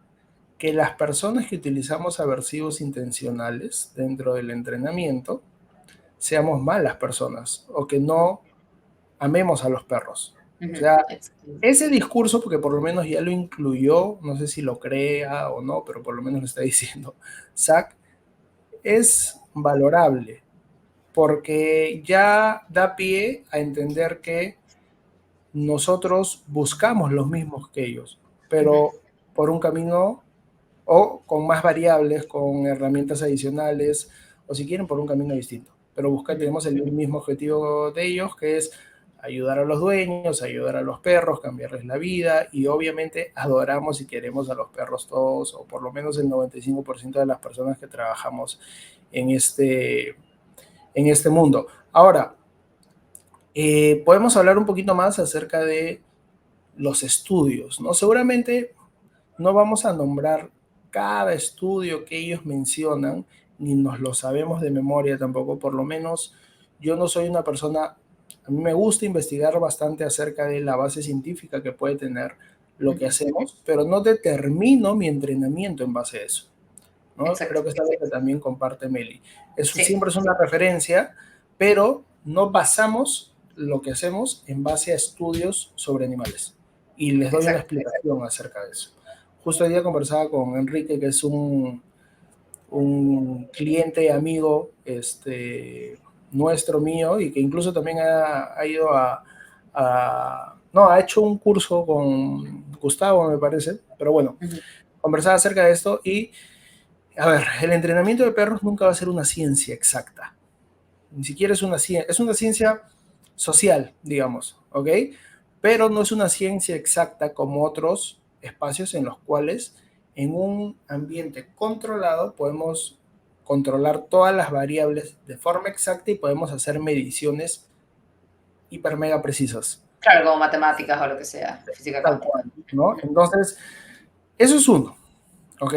S2: que las personas que utilizamos aversivos intencionales dentro del entrenamiento seamos malas personas o que no amemos a los perros. O sea, ese discurso, porque por lo menos ya lo incluyó, no sé si lo crea o no, pero por lo menos lo está diciendo Zach, es valorable porque ya da pie a entender que nosotros buscamos los mismos que ellos, pero por un camino o con más variables, con herramientas adicionales, o si quieren por un camino distinto. Pero tenemos el mismo objetivo de ellos, que es ayudar a los dueños, ayudar a los perros, cambiarles la vida, y obviamente adoramos y queremos a los perros todos, o por lo menos el 95% de las personas que trabajamos en este mundo. Ahora, podemos hablar un poquito más acerca de los estudios, ¿no? Seguramente no vamos a nombrar cada estudio que ellos mencionan, ni nos lo sabemos de memoria tampoco, por lo menos yo no soy una persona, a mí me gusta investigar bastante acerca de la base científica que puede tener lo que hacemos, pero no determino mi entrenamiento en base a eso, ¿no?
S3: Exacto.
S2: Creo que es algo que también comparte Meli. Eso
S3: Sí.
S2: siempre es una referencia, pero no basamos lo que hacemos en base a estudios sobre animales. Y les doy una explicación acerca de eso. Justo hoy día conversaba con Enrique, que es un cliente amigo nuestro, mío, y que incluso también ha ido no, ha hecho un curso con Gustavo, me parece, pero bueno, conversaba acerca de esto y, a ver, el entrenamiento de perros nunca va a ser una ciencia exacta. Ni siquiera es una ciencia social, digamos, ¿ok? Pero no es una ciencia exacta como otros espacios en los cuales en un ambiente controlado podemos controlar todas las variables de forma exacta y podemos hacer mediciones hiper mega precisas.
S3: Claro, como matemáticas o lo que sea, física
S2: Tal
S3: cuántica.
S2: cual, ¿no? Entonces, eso es uno, ¿ok?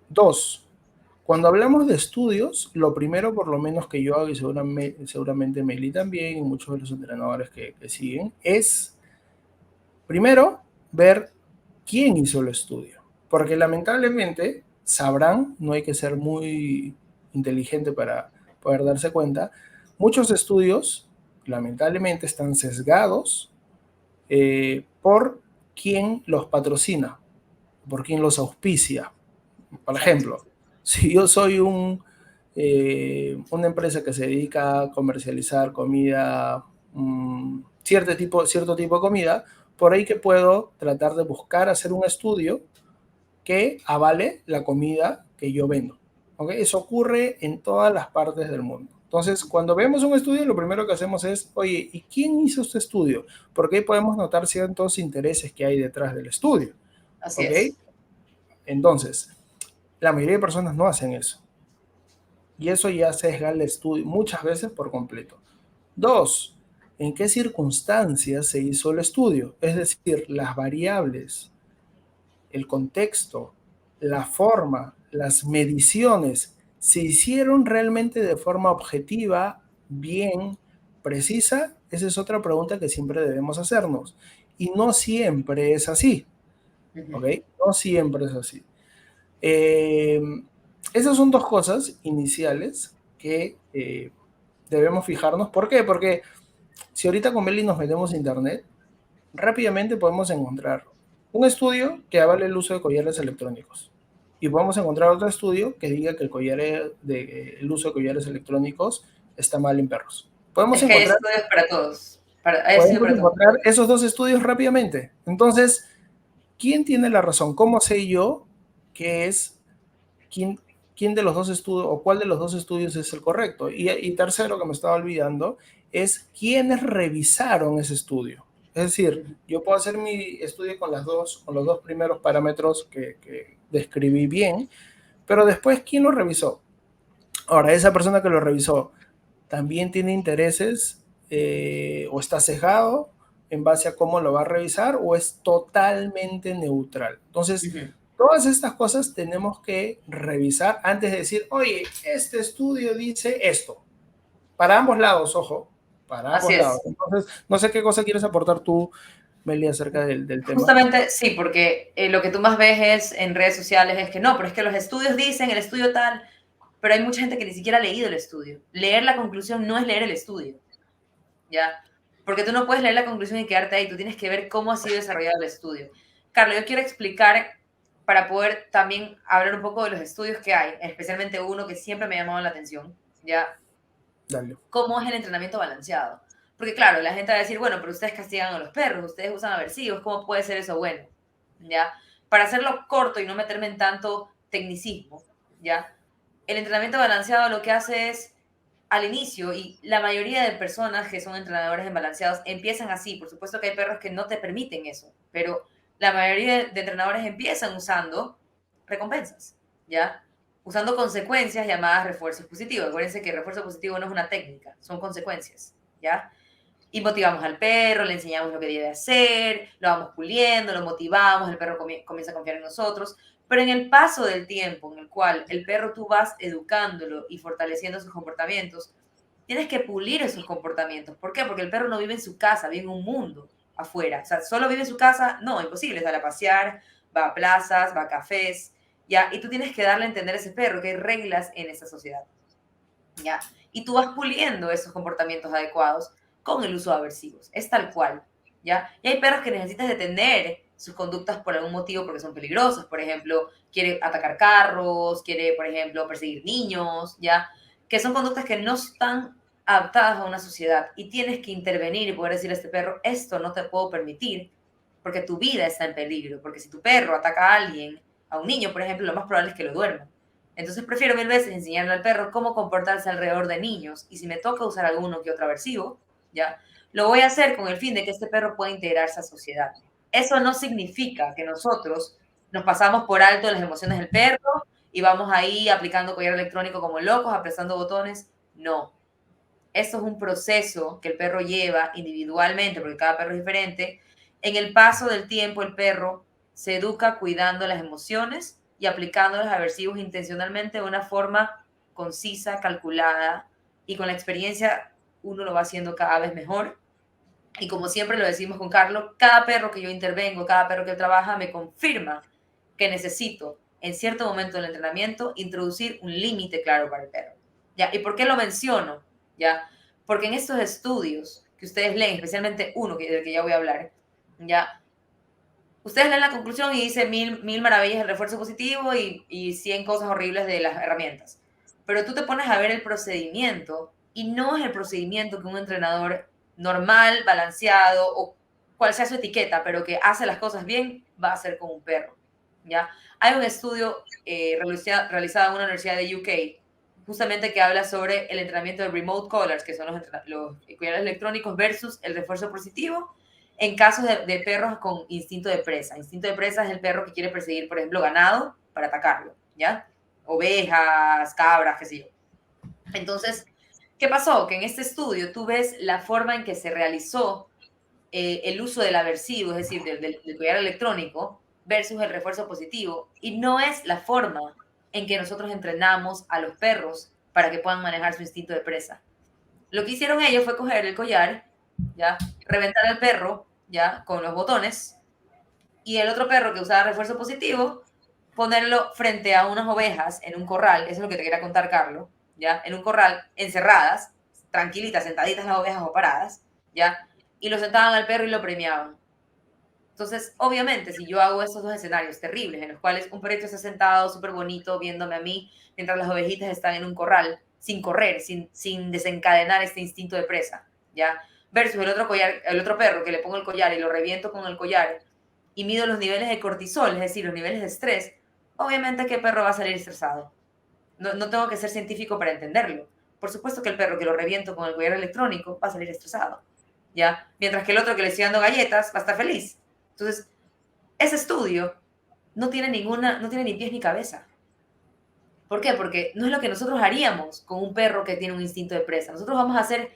S2: Dos, cuando hablamos de estudios, lo primero, por lo menos que yo hago, y seguramente Meli también, y muchos de los entrenadores que siguen, es primero ver quién hizo el estudio. Porque lamentablemente, sabrán, no hay que ser muy inteligente para poder darse cuenta, muchos estudios, lamentablemente, están sesgados por quién los patrocina, por quién los auspicia. Por ejemplo, si yo soy una empresa que se dedica a comercializar comida, cierto tipo de comida, por ahí que puedo tratar de buscar hacer un estudio que avale la comida que yo vendo. ¿Okay? Eso ocurre en todas las partes del mundo. Entonces, cuando vemos un estudio, lo primero que hacemos es, oye, ¿y quién hizo este estudio? Porque ahí podemos notar ciertos intereses que hay detrás del estudio.
S3: Así
S2: ¿Ok?
S3: es.
S2: Entonces, la mayoría de personas no hacen eso. Y eso ya sesga el estudio muchas veces por completo. Dos, ¿en qué circunstancias se hizo el estudio? Es decir, las variables, el contexto, la forma, las mediciones, ¿se hicieron realmente de forma objetiva, bien, precisa? Esa es otra pregunta que siempre debemos hacernos. Y no siempre es así. ¿Ok? No siempre es así. Esas son dos cosas iniciales que debemos fijarnos. ¿Por qué? Porque si ahorita con Meli nos metemos a internet, rápidamente podemos encontrar un estudio que avale el uso de collares electrónicos. Y podemos encontrar otro estudio que diga que el uso de collares electrónicos está mal en perros.
S3: Es que hay estudios para todos.
S2: Podemos encontrar esos dos estudios rápidamente. Entonces, ¿quién tiene la razón? ¿Cómo sé yo qué es quién de los dos estudios o cuál de los dos estudios es el correcto? Y tercero, que me estaba olvidando, es quiénes revisaron ese estudio. Es decir, yo puedo hacer mi estudio con los dos primeros parámetros que describí bien, pero después, ¿quién lo revisó? Ahora, esa persona que lo revisó también tiene intereses o está sesgado en base a cómo lo va a revisar o es totalmente neutral. Entonces, todas estas cosas tenemos que revisar antes de decir, oye, este estudio dice esto. Para ambos lados, ojo, para ambos lados. Entonces, no sé qué cosa quieres aportar tú, Meli, acerca del tema.
S3: Justamente sí, porque lo que tú más ves es en redes sociales es que no, pero es que los estudios dicen, el estudio tal, pero hay mucha gente que ni siquiera ha leído el estudio. Leer la conclusión no es leer el estudio, ¿ya? Porque tú no puedes leer la conclusión y quedarte ahí, tú tienes que ver cómo ha sido desarrollado el estudio. Carlos, yo quiero explicar, para poder también hablar un poco de los estudios que hay, especialmente uno que siempre me ha llamado la atención, ¿ya?
S2: Dale.
S3: ¿Cómo es el entrenamiento balanceado? Porque claro, la gente va a decir, bueno, pero ustedes castigan a los perros, ustedes usan aversivos, ¿cómo puede ser eso bueno? ¿Ya? Para hacerlo corto y no meterme en tanto tecnicismo, ¿ya? El entrenamiento balanceado lo que hace es al inicio, y la mayoría de personas que son entrenadores en balanceados empiezan así. Por supuesto que hay perros que no te permiten eso, pero la mayoría de entrenadores empiezan usando recompensas, ¿ya? Usando consecuencias llamadas refuerzos positivos. Acuérdense que refuerzo positivo no es una técnica, son consecuencias, ¿ya? Y motivamos al perro, le enseñamos lo que debe hacer, lo vamos puliendo, lo motivamos, el perro comienza a confiar en nosotros. Pero en el paso del tiempo en el cual el perro tú vas educándolo y fortaleciendo sus comportamientos, tienes que pulir esos comportamientos. ¿Por qué? Porque el perro no vive en su casa, vive en un mundo afuera. O sea, solo vive en su casa, no, imposible. Sale a pasear, va a plazas, va a cafés, ¿ya? Y tú tienes que darle a entender a ese perro que hay reglas en esa sociedad, ¿ya? Y tú vas puliendo esos comportamientos adecuados con el uso de aversivos. Es tal cual, ¿ya? Y hay perros que necesitas detener sus conductas por algún motivo porque son peligrosos. Por ejemplo, quiere atacar carros, quiere, por ejemplo, perseguir niños, ¿ya? Que son conductas que no están adaptadas a una sociedad y tienes que intervenir y poder decirle a este perro, esto no te puedo permitir porque tu vida está en peligro, porque si tu perro ataca a alguien, a un niño, por ejemplo, lo más probable es que lo duerma. Entonces prefiero 1000 veces enseñarle al perro cómo comportarse alrededor de niños, y si me toca usar alguno que otro aversivo, ¿ya? Lo voy a hacer con el fin de que este perro pueda integrarse a sociedad. Eso no significa que nosotros nos pasamos por alto las emociones del perro y vamos ahí aplicando collar electrónico como locos, apretando botones. No. Esto es un proceso que el perro lleva individualmente, porque cada perro es diferente. En el paso del tiempo, el perro se educa cuidando las emociones y aplicando los aversivos intencionalmente de una forma concisa, calculada, y con la experiencia uno lo va haciendo cada vez mejor. Y como siempre lo decimos con Carlos, cada perro que yo intervengo, cada perro que trabaja, me confirma que necesito, en cierto momento del entrenamiento, introducir un límite claro para el perro. ¿Ya? ¿Y por qué lo menciono? ¿Ya? Porque en estos estudios que ustedes leen, especialmente uno del que ya voy a hablar, ¿ya? Ustedes leen la conclusión y dice mil maravillas del refuerzo positivo y 100 cosas horribles de las herramientas. Pero tú te pones a ver el procedimiento y no es el procedimiento que un entrenador normal, balanceado o cual sea su etiqueta, pero que hace las cosas bien, va a hacer con un perro, ¿ya? Hay un estudio realizado en una universidad de UK justamente que habla sobre el entrenamiento de remote collars, que son los collares electrónicos versus el refuerzo positivo en casos de perros con instinto de presa. Instinto de presa es el perro que quiere perseguir, por ejemplo, ganado para atacarlo, ¿ya? Ovejas, cabras, qué sé yo. Entonces, ¿qué pasó? Que en este estudio tú ves la forma en que se realizó el uso del aversivo, es decir, del collar electrónico, versus el refuerzo positivo, y no es la forma en que nosotros entrenamos a los perros para que puedan manejar su instinto de presa. Lo que hicieron ellos fue coger el collar, ¿ya? Reventar al perro, ¿ya? Con los botones, y el otro perro que usaba refuerzo positivo, ponerlo frente a unas ovejas en un corral, eso es lo que te quería contar, Carlos, ¿ya? En un corral, encerradas, tranquilitas, sentaditas las ovejas o paradas, ¿ya? Y lo sentaban al perro y lo premiaban. Entonces, obviamente, si yo hago esos dos escenarios terribles, en los cuales un perrito está sentado súper bonito viéndome a mí, mientras las ovejitas están en un corral, sin correr, sin desencadenar este instinto de presa, ¿ya? Versus el otro perro que le pongo el collar y lo reviento con el collar y mido los niveles de cortisol, es decir, los niveles de estrés, obviamente que el perro va a salir estresado. No tengo que ser científico para entenderlo. Por supuesto que el perro que lo reviento con el collar electrónico va a salir estresado, ¿ya? Mientras que el otro que le estoy dando galletas va a estar feliz. Entonces, ese estudio no tiene ni pies ni cabeza. ¿Por qué? Porque no es lo que nosotros haríamos con un perro que tiene un instinto de presa. Nosotros vamos a hacer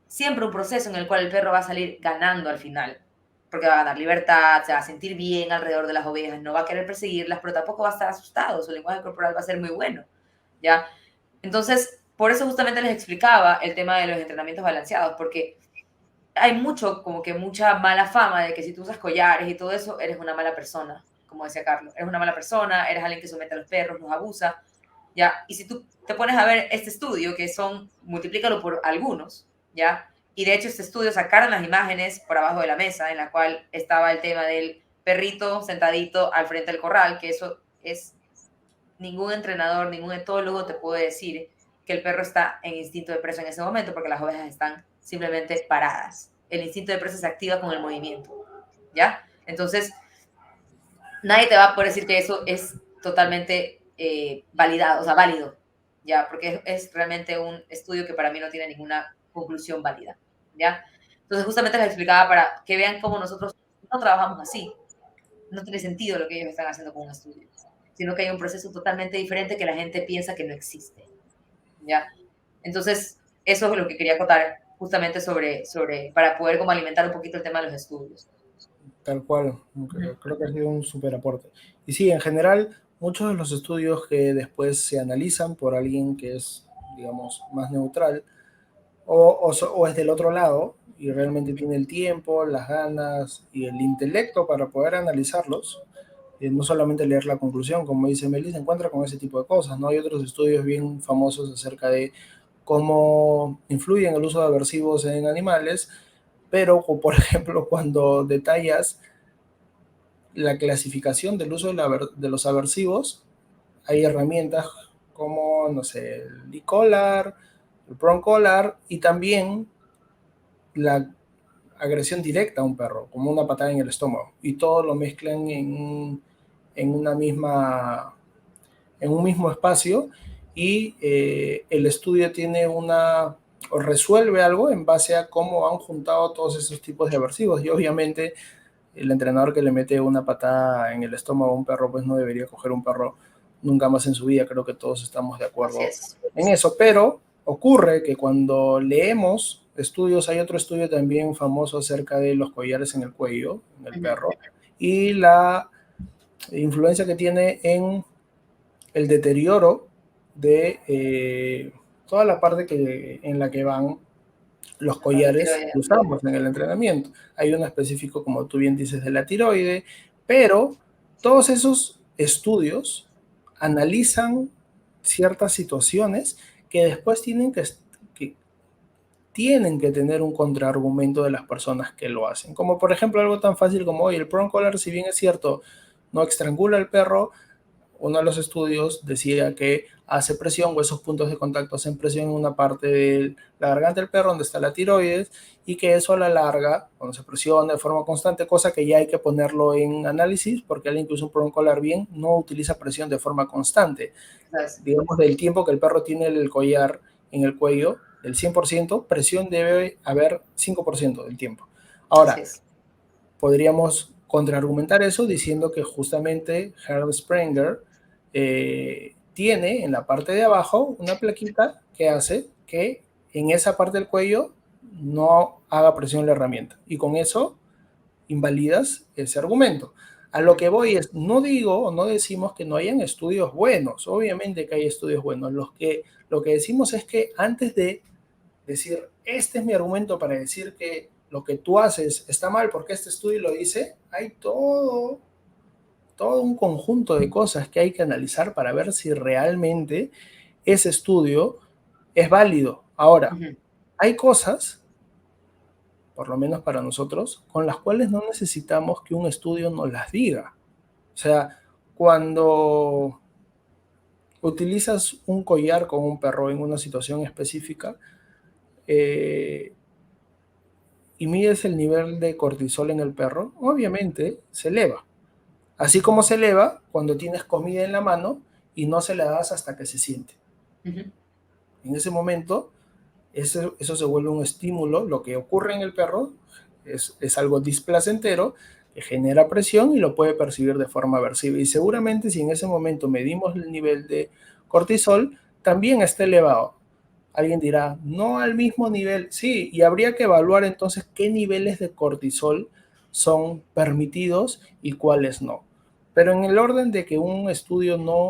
S3: siempre un proceso en el cual el perro va a salir ganando al final, porque va a ganar libertad, se va a sentir bien alrededor de las ovejas, no va a querer perseguirlas, pero tampoco va a estar asustado, su lenguaje corporal va a ser muy bueno, ¿ya? Entonces, por eso justamente les explicaba el tema de los entrenamientos balanceados, porque hay mucha mala fama de que si tú usas collares y todo eso, eres una mala persona, como decía Carlos, eres una mala persona, eres alguien que somete a los perros, los abusa, ¿ya? Y si tú te pones a ver este estudio, multiplícalo por algunos, ¿ya? Y de hecho este estudio sacaron las imágenes por abajo de la mesa, en la cual estaba el tema del perrito sentadito al frente del corral, que eso es, ningún entrenador, ningún etólogo te puede decir que el perro está en instinto de presa en ese momento, porque las ovejas están simplemente paradas. El instinto de presa se activa con el movimiento, ¿ya? Entonces, nadie te va a poder decir que eso es totalmente validado, o sea, válido, ¿ya? Porque es realmente un estudio que para mí no tiene ninguna conclusión válida, ¿ya? Entonces justamente les explicaba para que vean cómo nosotros no trabajamos así. No tiene sentido lo que ellos están haciendo con un estudio, sino que hay un proceso totalmente diferente que la gente piensa que no existe, ¿ya? Entonces, eso es lo que quería contar justamente para poder como alimentar un poquito el tema de los estudios.
S2: Tal cual, creo que ha sido un súper aporte. Y sí, en general, muchos de los estudios que después se analizan por alguien que es, digamos, más neutral, o es del otro lado y realmente tiene el tiempo, las ganas y el intelecto para poder analizarlos, no solamente leer la conclusión, como dice Meli, se encuentra con ese tipo de cosas, ¿no? Hay otros estudios bien famosos acerca de cómo influyen el uso de aversivos en animales, pero, por ejemplo, cuando detallas la clasificación del uso de los aversivos, hay herramientas como, no sé, el e-collar, el prong collar y también la agresión directa a un perro, como una patada en el estómago. Y todo lo mezclan en una misma, en un mismo espacio y el estudio tiene una o resuelve algo en base a cómo han juntado todos esos tipos de aversivos. Y obviamente el entrenador que le mete una patada en el estómago a un perro, pues no debería coger un perro nunca más en su vida. Creo que todos estamos de acuerdo en eso, pero ocurre que cuando leemos estudios, hay otro estudio también famoso acerca de los collares en el cuello, en el perro, y la influencia que tiene en el deterioro de toda la parte en la que van los collares que usamos en el entrenamiento. Hay uno específico, como tú bien dices, de la tiroide, pero todos esos estudios analizan ciertas situaciones que después tienen que tener un contraargumento de las personas que lo hacen. Como por ejemplo algo tan fácil como hoy el prong collar, si bien es cierto, no estrangula al perro, uno de los estudios decía que hace presión o esos puntos de contacto hacen presión en una parte de la garganta del perro donde está la tiroides y que eso a la larga, cuando se presiona de forma constante, cosa que ya hay que ponerlo en análisis porque alguien que usa un prong collar bien no utiliza presión de forma constante. Digamos, del tiempo que el perro tiene el collar en el cuello, del 100%, presión debe haber 5% del tiempo. Ahora, podríamos contraargumentar eso diciendo que justamente Herb Sprenger tiene en la parte de abajo una plaquita que hace que en esa parte del cuello no haga presión la herramienta. Y con eso invalidas ese argumento. A lo que voy es, no digo o no decimos que no hayan estudios buenos. Obviamente que hay estudios buenos. Lo que decimos es que antes de decir, este es mi argumento para decir que lo que tú haces está mal porque este estudio lo dice, hay todo un conjunto de cosas que hay que analizar para ver si realmente ese estudio es válido. Ahora, hay cosas, por lo menos para nosotros, con las cuales no necesitamos que un estudio nos las diga. O sea, cuando utilizas un collar con un perro en una situación específica, y mides el nivel de cortisol en el perro, obviamente se eleva. Así como se eleva cuando tienes comida en la mano y no se la das hasta que se siente. En ese momento, eso se vuelve un estímulo. Lo que ocurre en el perro es algo displacentero que genera presión y lo puede percibir de forma aversiva. Y seguramente si en ese momento medimos el nivel de cortisol, también está elevado. Alguien dirá, no al mismo nivel. Sí, y habría que evaluar entonces qué niveles de cortisol son permitidos y cuáles no. Pero en el orden de que un estudio no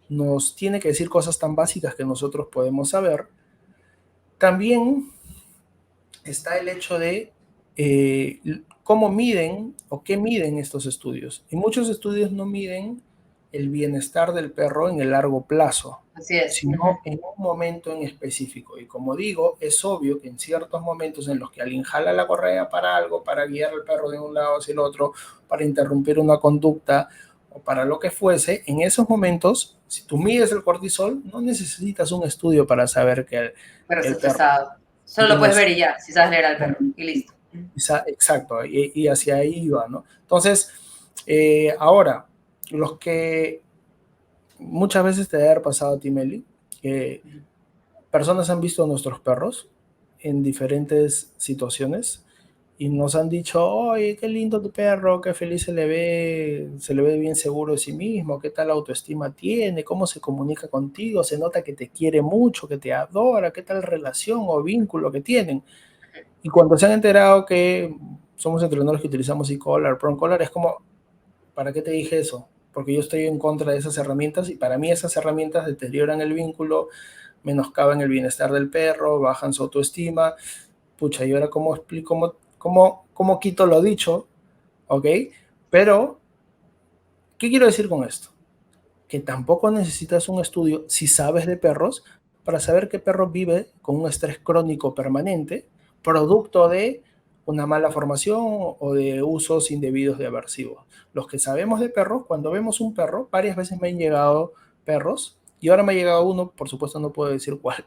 S2: nos tiene que decir cosas tan básicas que nosotros podemos saber, también está el hecho de cómo miden o qué miden estos estudios. Y muchos estudios no miden el bienestar del perro en el largo plazo, sino en un momento en específico. Y como digo, es obvio que en ciertos momentos en los que alguien jala la correa para algo, para guiar al perro de un lado hacia el otro, para interrumpir una conducta o para lo que fuese, en esos momentos, si tú mides el cortisol, no necesitas un estudio para saber que el perro...
S3: Solo lo puedes ver y ya, si sabes leer al perro, y listo.
S2: Exacto, y hacia ahí iba, ¿no? Entonces, ahora, los que muchas veces te debe haber pasado a ti, Meli, que personas han visto a nuestros perros en diferentes situaciones y nos han dicho, oye, qué lindo tu perro, qué feliz se le ve bien seguro de sí mismo, qué tal autoestima tiene, cómo se comunica contigo, se nota que te quiere mucho, que te adora, qué tal relación o vínculo que tienen. Y cuando se han enterado que somos entrenadores que utilizamos e-collar, prong collar, es como, ¿para qué te dije eso? Porque yo estoy en contra de esas herramientas y para mí esas herramientas deterioran el vínculo, menoscaban el bienestar del perro, bajan su autoestima. Pucha, y ahora cómo explico, cómo quito lo dicho, ¿ok? Pero, ¿qué quiero decir con esto? Que tampoco necesitas un estudio, si sabes de perros, para saber qué perro vive con un estrés crónico permanente, producto de una mala formación o de usos indebidos de aversivos. Los que sabemos de perros, cuando vemos un perro, varias veces me han llegado perros, y ahora me ha llegado uno, por supuesto no puedo decir cuál,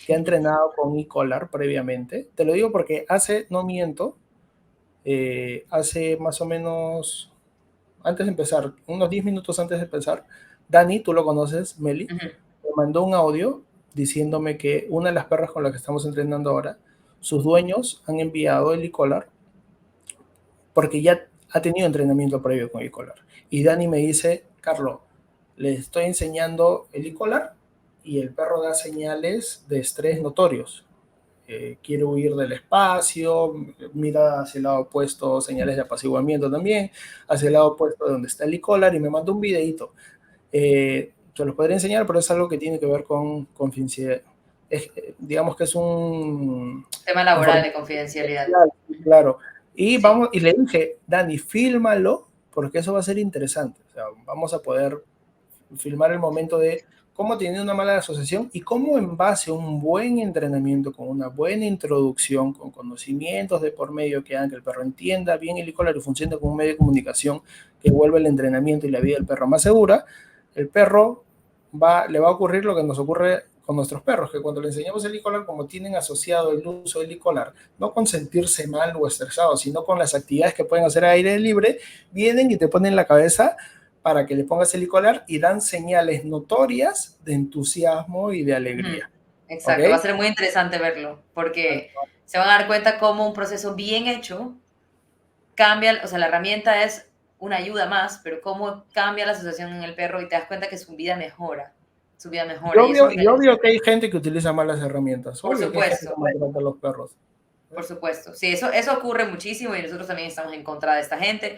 S2: que ha entrenado con e-collar previamente. Te lo digo porque no miento, hace más o menos, antes de empezar, unos 10 minutos antes de empezar, Dani, tú lo conoces, Meli, me mandó un audio diciéndome que una de las perras con las que estamos entrenando ahora, sus dueños han enviado el e-collar porque ya ha tenido entrenamiento previo con e-collar. Y Dani me dice, Carlos, le estoy enseñando el e-collar y el perro da señales de estrés notorios. Quiere huir del espacio, mira hacia el lado opuesto, señales de apaciguamiento también, hacia el lado opuesto de donde está el e-collar, y me mandó un videito. Se los podría enseñar, pero es algo que tiene que ver con confidencialidad. Digamos que es un
S3: Tema laboral de confidencialidad.
S2: claro. Y,
S3: Sí.
S2: y le dije, Dani, fílmalo, porque eso va a ser interesante. O sea, vamos a poder filmar el momento de cómo tiene una mala asociación y cómo en base a un buen entrenamiento, con una buena introducción, con conocimientos de por medio que hagan que el perro entienda bien el e-collar y funcione como un medio de comunicación que vuelve el entrenamiento y la vida del perro más segura, el perro le va a ocurrir lo que nos ocurre con nuestros perros, que cuando le enseñamos el e-collar, como tienen asociado el uso del e-collar, no con sentirse mal o estresado, sino con las actividades que pueden hacer a aire libre, vienen y te ponen la cabeza para que le pongas el e-collar y dan señales notorias de entusiasmo y de alegría.
S3: Exacto,
S2: ¿Okay?
S3: va a ser muy interesante verlo, porque se van a dar cuenta cómo un proceso bien hecho cambia, o sea, la herramienta es una ayuda más, pero cómo cambia la asociación en el perro y te das cuenta que su vida mejora. Su vida mejora.
S2: Y obvio que hay gente que utiliza malas herramientas.
S3: Por
S2: Obvio que hay gente que
S3: supuesto.
S2: maltrata a los perros.
S3: Por supuesto. Sí, eso ocurre muchísimo y nosotros también estamos en contra de esta gente.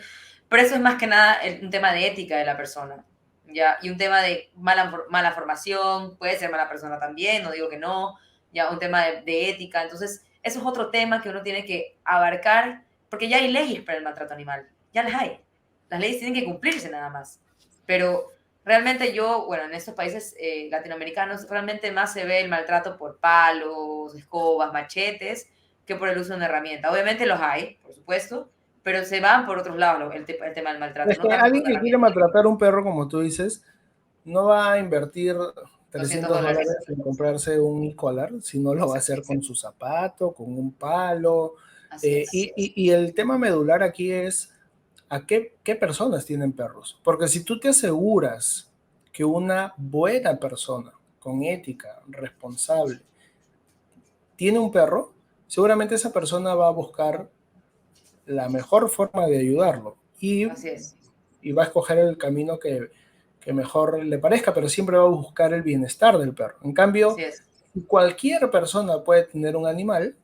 S3: Pero eso es más que nada un tema de ética de la persona. ¿Ya? Y un tema de mala formación, puede ser mala persona también, no digo que no, ya un tema de ética. Entonces, eso es otro tema que uno tiene que abarcar, porque ya hay leyes para el maltrato animal, ya las hay. Las leyes tienen que cumplirse nada más. Pero realmente bueno, en estos países latinoamericanos realmente más se ve el maltrato por palos, escobas, machetes, que por el uso de una herramienta. Obviamente los hay, por supuesto, pero se van por otros lados el tema del maltrato,
S2: Es
S3: no
S2: que
S3: tanto por
S2: alguien
S3: una
S2: que quiere
S3: herramienta.
S2: maltratar a un perro, como tú dices, no va a invertir $300
S3: $200.
S2: en comprarse un e-collar, sino lo va a hacer
S3: Exacto.
S2: con su zapato, con un palo.
S3: Así es.
S2: Y el tema medular aquí es a qué personas tienen perros. Porque si tú te aseguras que una buena persona, con ética, responsable, tiene un perro, seguramente esa persona va a buscar la mejor forma de ayudarlo
S3: Así es.
S2: y va a escoger el camino que mejor le parezca, pero siempre va a buscar el bienestar del perro. En cambio,
S3: Así es.
S2: cualquier persona puede tener un animal,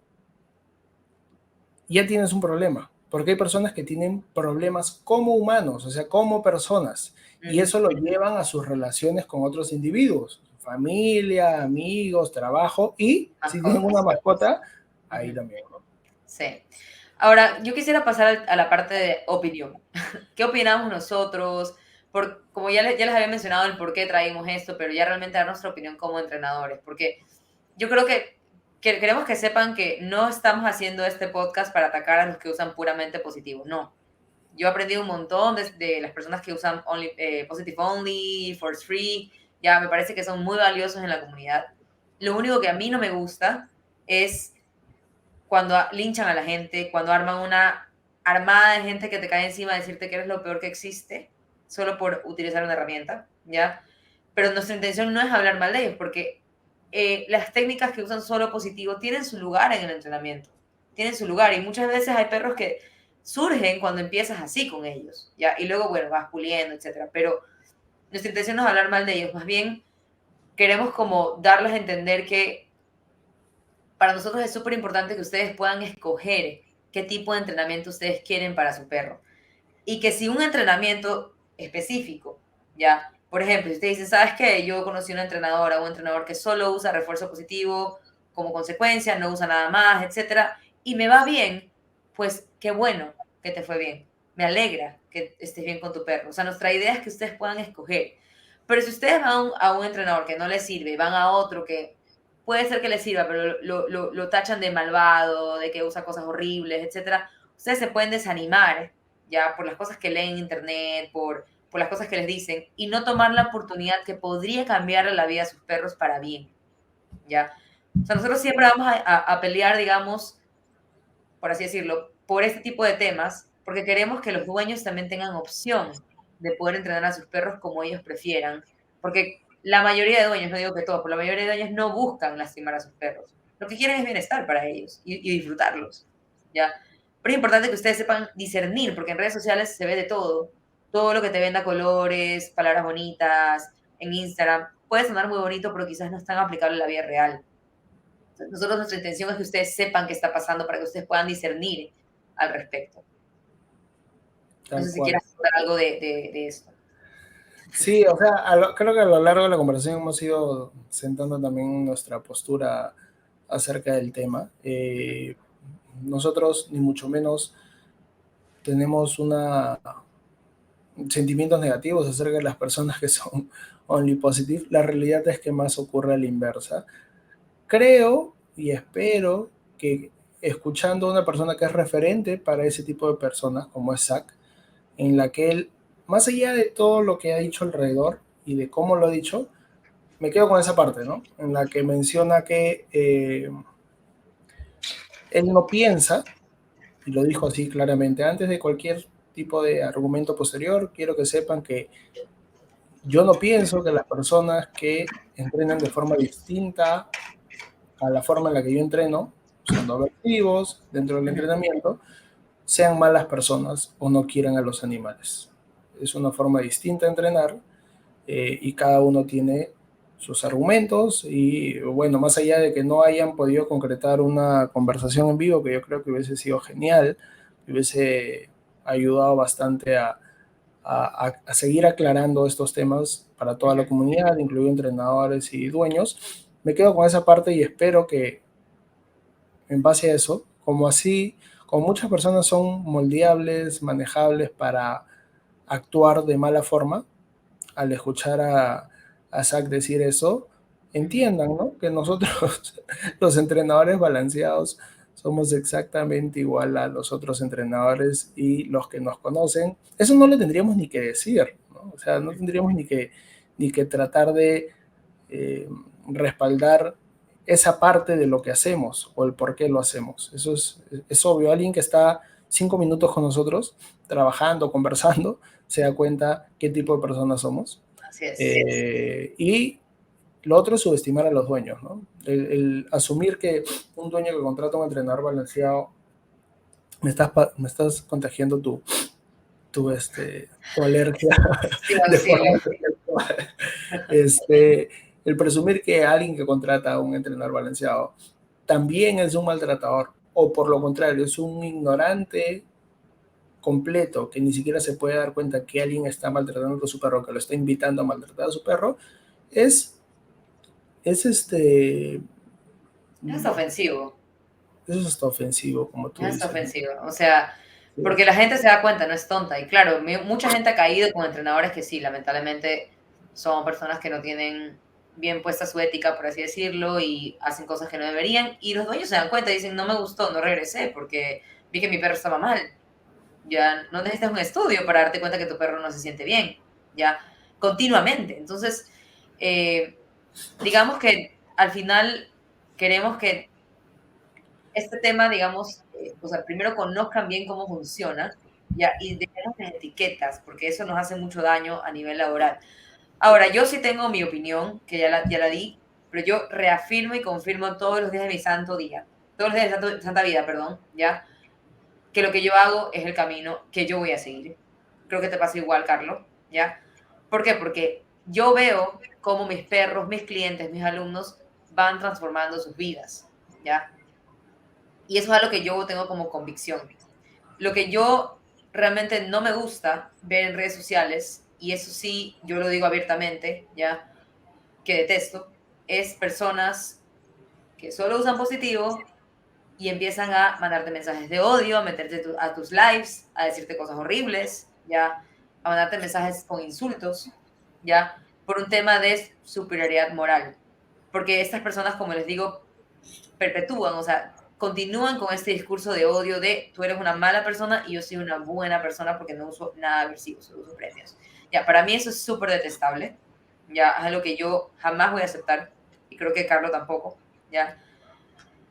S2: ya tienes un problema, porque hay personas que tienen problemas como humanos, o sea, como personas, y eso lo llevan a sus relaciones con otros individuos, familia, amigos, trabajo, y si tienen una mascota, ahí también, ¿no?
S3: Sí. Ahora, yo quisiera pasar a la parte de opinión. ¿Qué opinamos nosotros? Como ya les había mencionado el por qué traímos esto, pero ya realmente dar nuestra opinión como entrenadores, porque yo creo que queremos que sepan que no estamos haciendo este podcast para atacar a los que usan puramente positivo, no. Yo he aprendido un montón de las personas que usan Positive Only, Force Free, ya me parece que son muy valiosos en la comunidad. Lo único que a mí no me gusta es cuando linchan a la gente, cuando arman una armada de gente que te cae encima a decirte que eres lo peor que existe, solo por utilizar una herramienta, ¿ya? Pero nuestra intención no es hablar mal de ellos, porque las técnicas que usan solo positivo tienen su lugar en el entrenamiento, tienen su lugar y muchas veces hay perros que surgen cuando empiezas así con ellos, ¿ya? Y luego, bueno, vas puliendo, etcétera, pero nuestra intención no es hablar mal de ellos, más bien queremos como darles a entender que para nosotros es súper importante que ustedes puedan escoger qué tipo de entrenamiento ustedes quieren para su perro. Y que si un entrenamiento específico, ya, por ejemplo, si ustedes dicen, ¿sabes qué? Yo conocí una entrenadora o un entrenador que solo usa refuerzo positivo como consecuencia, no usa nada más, etcétera, y me va bien, pues qué bueno que te fue bien. Me alegra que estés bien con tu perro. O sea, nuestra idea es que ustedes puedan escoger. Pero si ustedes van a un entrenador que no les sirve, van a otro que puede ser que les sirva, pero lo tachan de malvado, de que usa cosas horribles, etcétera, ustedes se pueden desanimar ya por las cosas que leen en internet, por las cosas que les dicen, y no tomar la oportunidad que podría cambiarle la vida a sus perros para bien, ¿ya? O sea, nosotros siempre vamos a pelear, digamos, por así decirlo, por este tipo de temas, porque queremos que los dueños también tengan opción de poder entrenar a sus perros como ellos prefieran, porque la mayoría de dueños, no digo que todos, pero la mayoría de dueños no buscan lastimar a sus perros. Lo que quieren es bienestar para ellos y disfrutarlos, ¿ya? Pero es importante que ustedes sepan discernir, porque en redes sociales se ve de todo lo que te venda colores, palabras bonitas, en Instagram, puede sonar muy bonito, pero quizás no es tan aplicable en la vida real. Nosotros nuestra intención es que ustedes sepan qué está pasando para que ustedes puedan discernir al respecto. No
S2: Tal
S3: sé si
S2: cual.
S3: quieras contar algo de esto.
S2: Sí, o sea, creo que a lo largo de la conversación hemos ido sentando también nuestra postura acerca del tema. Nosotros, ni mucho menos, tenemos sentimientos negativos acerca de las personas que son only positive. La realidad es que más ocurre a la inversa. Creo y espero que escuchando a una persona que es referente para ese tipo de personas, como es Zach, en la que él, más allá de todo lo que ha dicho alrededor y de cómo lo ha dicho, me quedo con esa parte, ¿no? En la que menciona que él no piensa, y lo dijo así claramente, antes de cualquier tipo de argumento posterior, quiero que sepan que yo no pienso que las personas que entrenan de forma distinta a la forma en la que yo entreno, usando objetivos dentro del entrenamiento, sean malas personas o no quieran a los animales. Es una forma distinta de entrenar y cada uno tiene sus argumentos y bueno, más allá de que no hayan podido concretar una conversación en vivo, que yo creo que hubiese sido genial, que hubiese ayudado bastante a seguir aclarando estos temas para toda la comunidad, incluido entrenadores y dueños, me quedo con esa parte y espero que en base a eso, como así, como muchas personas son moldeables, manejables para actuar de mala forma, al escuchar a Zach decir eso, entiendan, ¿no? Que nosotros, los entrenadores balanceados, somos exactamente igual a los otros entrenadores y los que nos conocen. Eso no le tendríamos ni que decir, ¿no? O sea, no tendríamos ni que tratar de respaldar esa parte de lo que hacemos o el por qué lo hacemos. Eso es obvio. Alguien que está 5 minutos con nosotros, trabajando, conversando, se da cuenta qué tipo de personas somos.
S3: Así es.
S2: Y lo otro es subestimar a los dueños, ¿no? El asumir que un dueño que contrata a un entrenador balanceado, me estás contagiando tu alergia
S3: Sí,
S2: de
S3: auxilio.
S2: forma el presumir que alguien que contrata a un entrenador balanceado también es un maltratador, o por lo contrario, es un ignorante completo que ni siquiera se puede dar cuenta que alguien está maltratando a su perro, que lo está invitando a maltratar a su perro, es, es
S3: Es ofensivo.
S2: eso es hasta ofensivo, como tú
S3: Es
S2: dices.
S3: ofensivo. O sea,
S2: Sí.
S3: porque la gente se da cuenta, no es tonta. Y claro, mucha gente ha caído con entrenadores que sí, lamentablemente son personas que no tienen bien puesta su ética, por así decirlo, y hacen cosas que no deberían. Y los dueños se dan cuenta y dicen, no me gustó, no regresé porque vi que mi perro estaba mal. Ya no necesitas un estudio para darte cuenta que tu perro no se siente bien, ya continuamente. Entonces, digamos que al final queremos que este tema, digamos, o sea, primero conozcan bien cómo funciona, ya, y dejemos las etiquetas, porque eso nos hace mucho daño a nivel laboral. Ahora, yo sí tengo mi opinión, que ya la di, pero yo reafirmo y confirmo todos los días de mi santo día, todos los días de santa vida, perdón, ¿ya? Que lo que yo hago es el camino que yo voy a seguir. Creo que te pasa igual, Carlos, ¿ya? ¿Por qué? Porque yo veo cómo mis perros, mis clientes, mis alumnos van transformando sus vidas, ¿ya? Y eso es algo que yo tengo como convicción. Lo que yo realmente no me gusta ver en redes sociales, y eso sí, yo lo digo abiertamente, ¿ya? Que detesto, es personas que solo usan positivo y empiezan a mandarte mensajes de odio, a meterte a tus lives, a decirte cosas horribles, ¿ya? A mandarte mensajes con insultos, ¿ya? Por un tema de superioridad moral. Porque estas personas, como les digo, perpetúan, o sea, continúan con este discurso de odio de tú eres una mala persona y yo soy una buena persona porque no uso nada aversivo, solo uso premios. Ya, para mí eso es súper detestable, ya, es algo que yo jamás voy a aceptar y creo que Carlos tampoco, ya.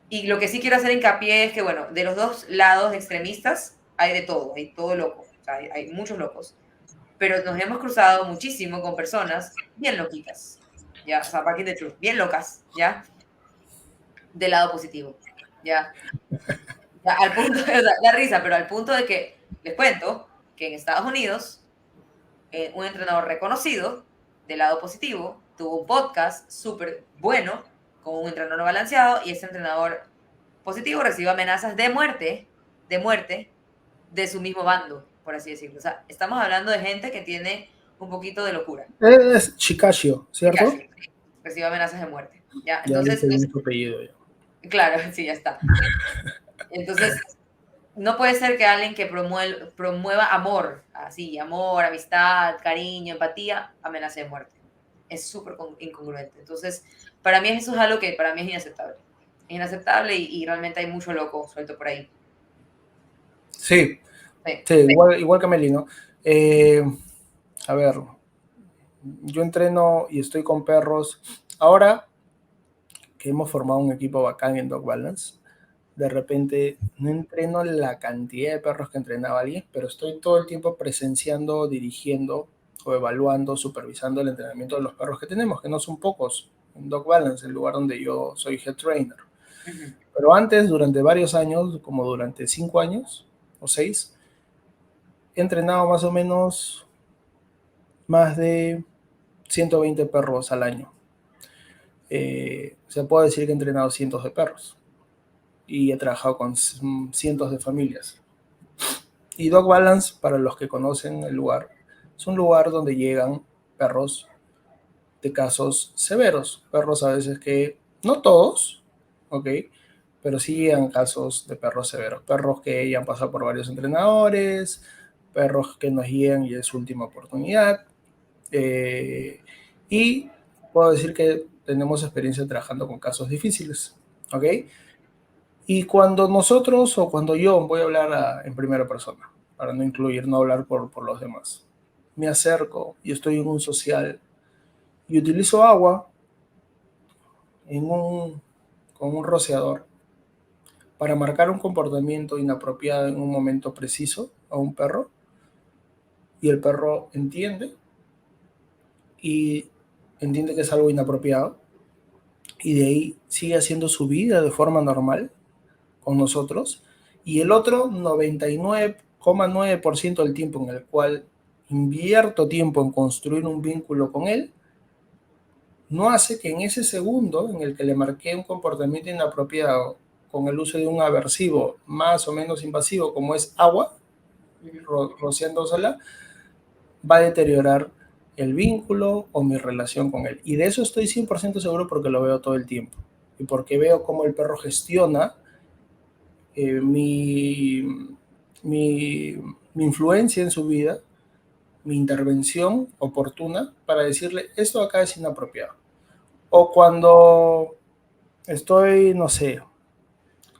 S3: Y lo que sí quiero hacer hincapié es que, bueno, de los dos lados extremistas hay de todo, hay todo loco, o sea, hay muchos locos, pero nos hemos cruzado muchísimo con personas bien loquitas, ya, o sea, fucking the truth, bien locas, ya, del lado positivo, ya. Ya, al punto, o sea, da risa, pero al punto de que les cuento que en Estados Unidos, un entrenador reconocido del lado positivo tuvo un podcast súper bueno con un entrenador balanceado y ese entrenador positivo recibe amenazas de muerte de su mismo bando, por así decirlo. O sea, estamos hablando de gente que tiene un poquito de locura.
S2: Es Chicasio, ¿cierto?
S3: Casi, recibe amenazas de muerte. ¿Ya?
S2: Ya
S3: Entonces,
S2: viste bien su apellido. Ya.
S3: claro, sí, ya está. Entonces, no puede ser que alguien que promueva amor, así, amor, amistad, cariño, empatía, amenace de muerte. Es súper incongruente. Entonces, para mí eso es algo que para mí es inaceptable. Es inaceptable y realmente hay mucho loco suelto por ahí.
S2: Sí,
S3: Sí.
S2: sí, igual que Meli, ¿no? A ver, yo entreno y estoy con perros. Ahora que hemos formado un equipo bacán en Dog Balance, de repente no entreno la cantidad de perros que entrenaba alguien, pero estoy todo el tiempo presenciando, dirigiendo o evaluando, supervisando el entrenamiento de los perros que tenemos, que no son pocos, en Dog Balance, el lugar donde yo soy head trainer.
S3: Uh-huh.
S2: Pero antes, durante varios años, como durante 5 años o 6, he entrenado más o menos más de 120 perros al año. Se puede decir que he entrenado cientos de perros y he trabajado con cientos de familias. Y Dog Balance, para los que conocen el lugar, es un lugar donde llegan perros de casos severos, perros a veces que, no todos, ¿ok? Pero sí llegan casos de perros severos, perros que ya han pasado por varios entrenadores, perros que nos guían y es su última oportunidad. Y puedo decir que tenemos experiencia trabajando con casos difíciles, ¿ok? Y cuando nosotros o cuando yo voy a hablar en primera persona, para no incluir, no hablar por los demás, me acerco y estoy en un social y utilizo agua con un rociador para marcar un comportamiento inapropiado en un momento preciso a un perro y el perro entiende y entiende que es algo inapropiado y de ahí sigue haciendo su vida de forma normal con nosotros, y el otro 99,9% del tiempo en el cual invierto tiempo en construir un vínculo con él, no hace que en ese segundo en el que le marqué un comportamiento inapropiado con el uso de un aversivo más o menos invasivo como es agua, rociándosela, va a deteriorar el vínculo o mi relación con él. Y de eso estoy 100% seguro porque lo veo todo el tiempo. Y porque veo cómo el perro gestiona mi influencia en su vida, mi intervención oportuna para decirle, esto acá es inapropiado. O cuando estoy, no sé,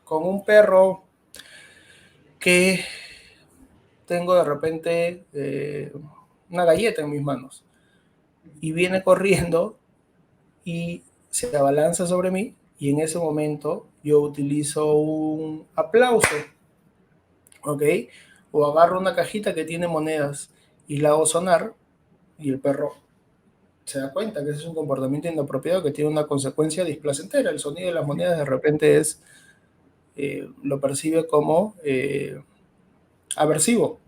S2: con un perro que tengo de repente una galleta en mis manos y viene corriendo y se abalanza sobre mí y en ese momento yo utilizo un aplauso, ¿ok? O agarro una cajita que tiene monedas y la hago sonar y el perro se da cuenta que ese es un comportamiento inapropiado que tiene una consecuencia displacentera. El sonido de las monedas de repente lo percibe como aversivo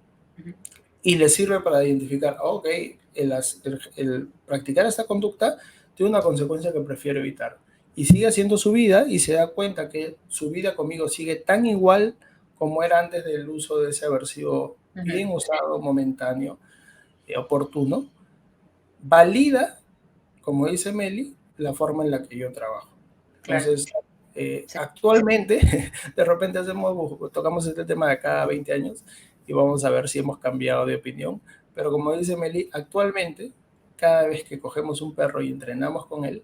S2: y le sirve para identificar, ok, el practicar esta conducta tiene una consecuencia que prefiero evitar. Y sigue haciendo su vida y se da cuenta que su vida conmigo sigue tan igual como era antes del uso de ese aversivo bien usado, momentáneo, oportuno. Valida, como dice Meli, la forma en la que yo trabajo. Entonces, actualmente, de repente tocamos este tema de cada 20 años y vamos a ver si hemos cambiado de opinión. Pero como dice Meli, actualmente, cada vez que cogemos un perro y entrenamos con él,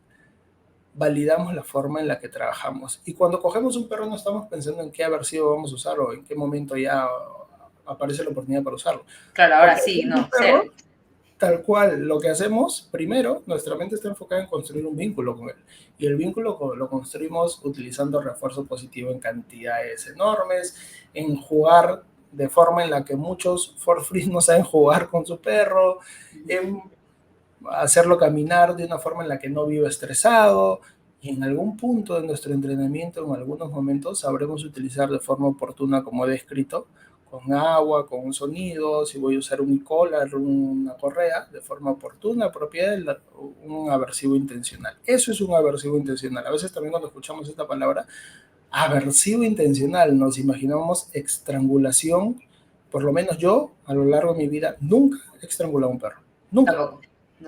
S2: validamos la forma en la que trabajamos. Y cuando cogemos un perro no estamos pensando en qué aversivo vamos a usar o en qué momento ya aparece la oportunidad para usarlo.
S3: Claro, ahora sí, no, cero.
S2: Tal cual, lo que hacemos, primero, nuestra mente está enfocada en construir un vínculo con él. Y el vínculo lo construimos utilizando refuerzo positivo en cantidades enormes, en jugar de forma en la que muchos for free no saben jugar con su perro, en hacerlo caminar de una forma en la que no viva estresado. Y en algún punto de nuestro entrenamiento, en algunos momentos, sabremos utilizar de forma oportuna, como he descrito, con agua, con un sonido, si voy a usar un e-collar, una correa, de forma oportuna, apropiada, un aversivo intencional. Eso es un aversivo intencional. A veces también cuando escuchamos esta palabra, aversivo intencional, nos imaginamos estrangulación. Por lo menos yo, a lo largo de mi vida, nunca he estrangulado a un perro. Nunca.
S3: Tampoco.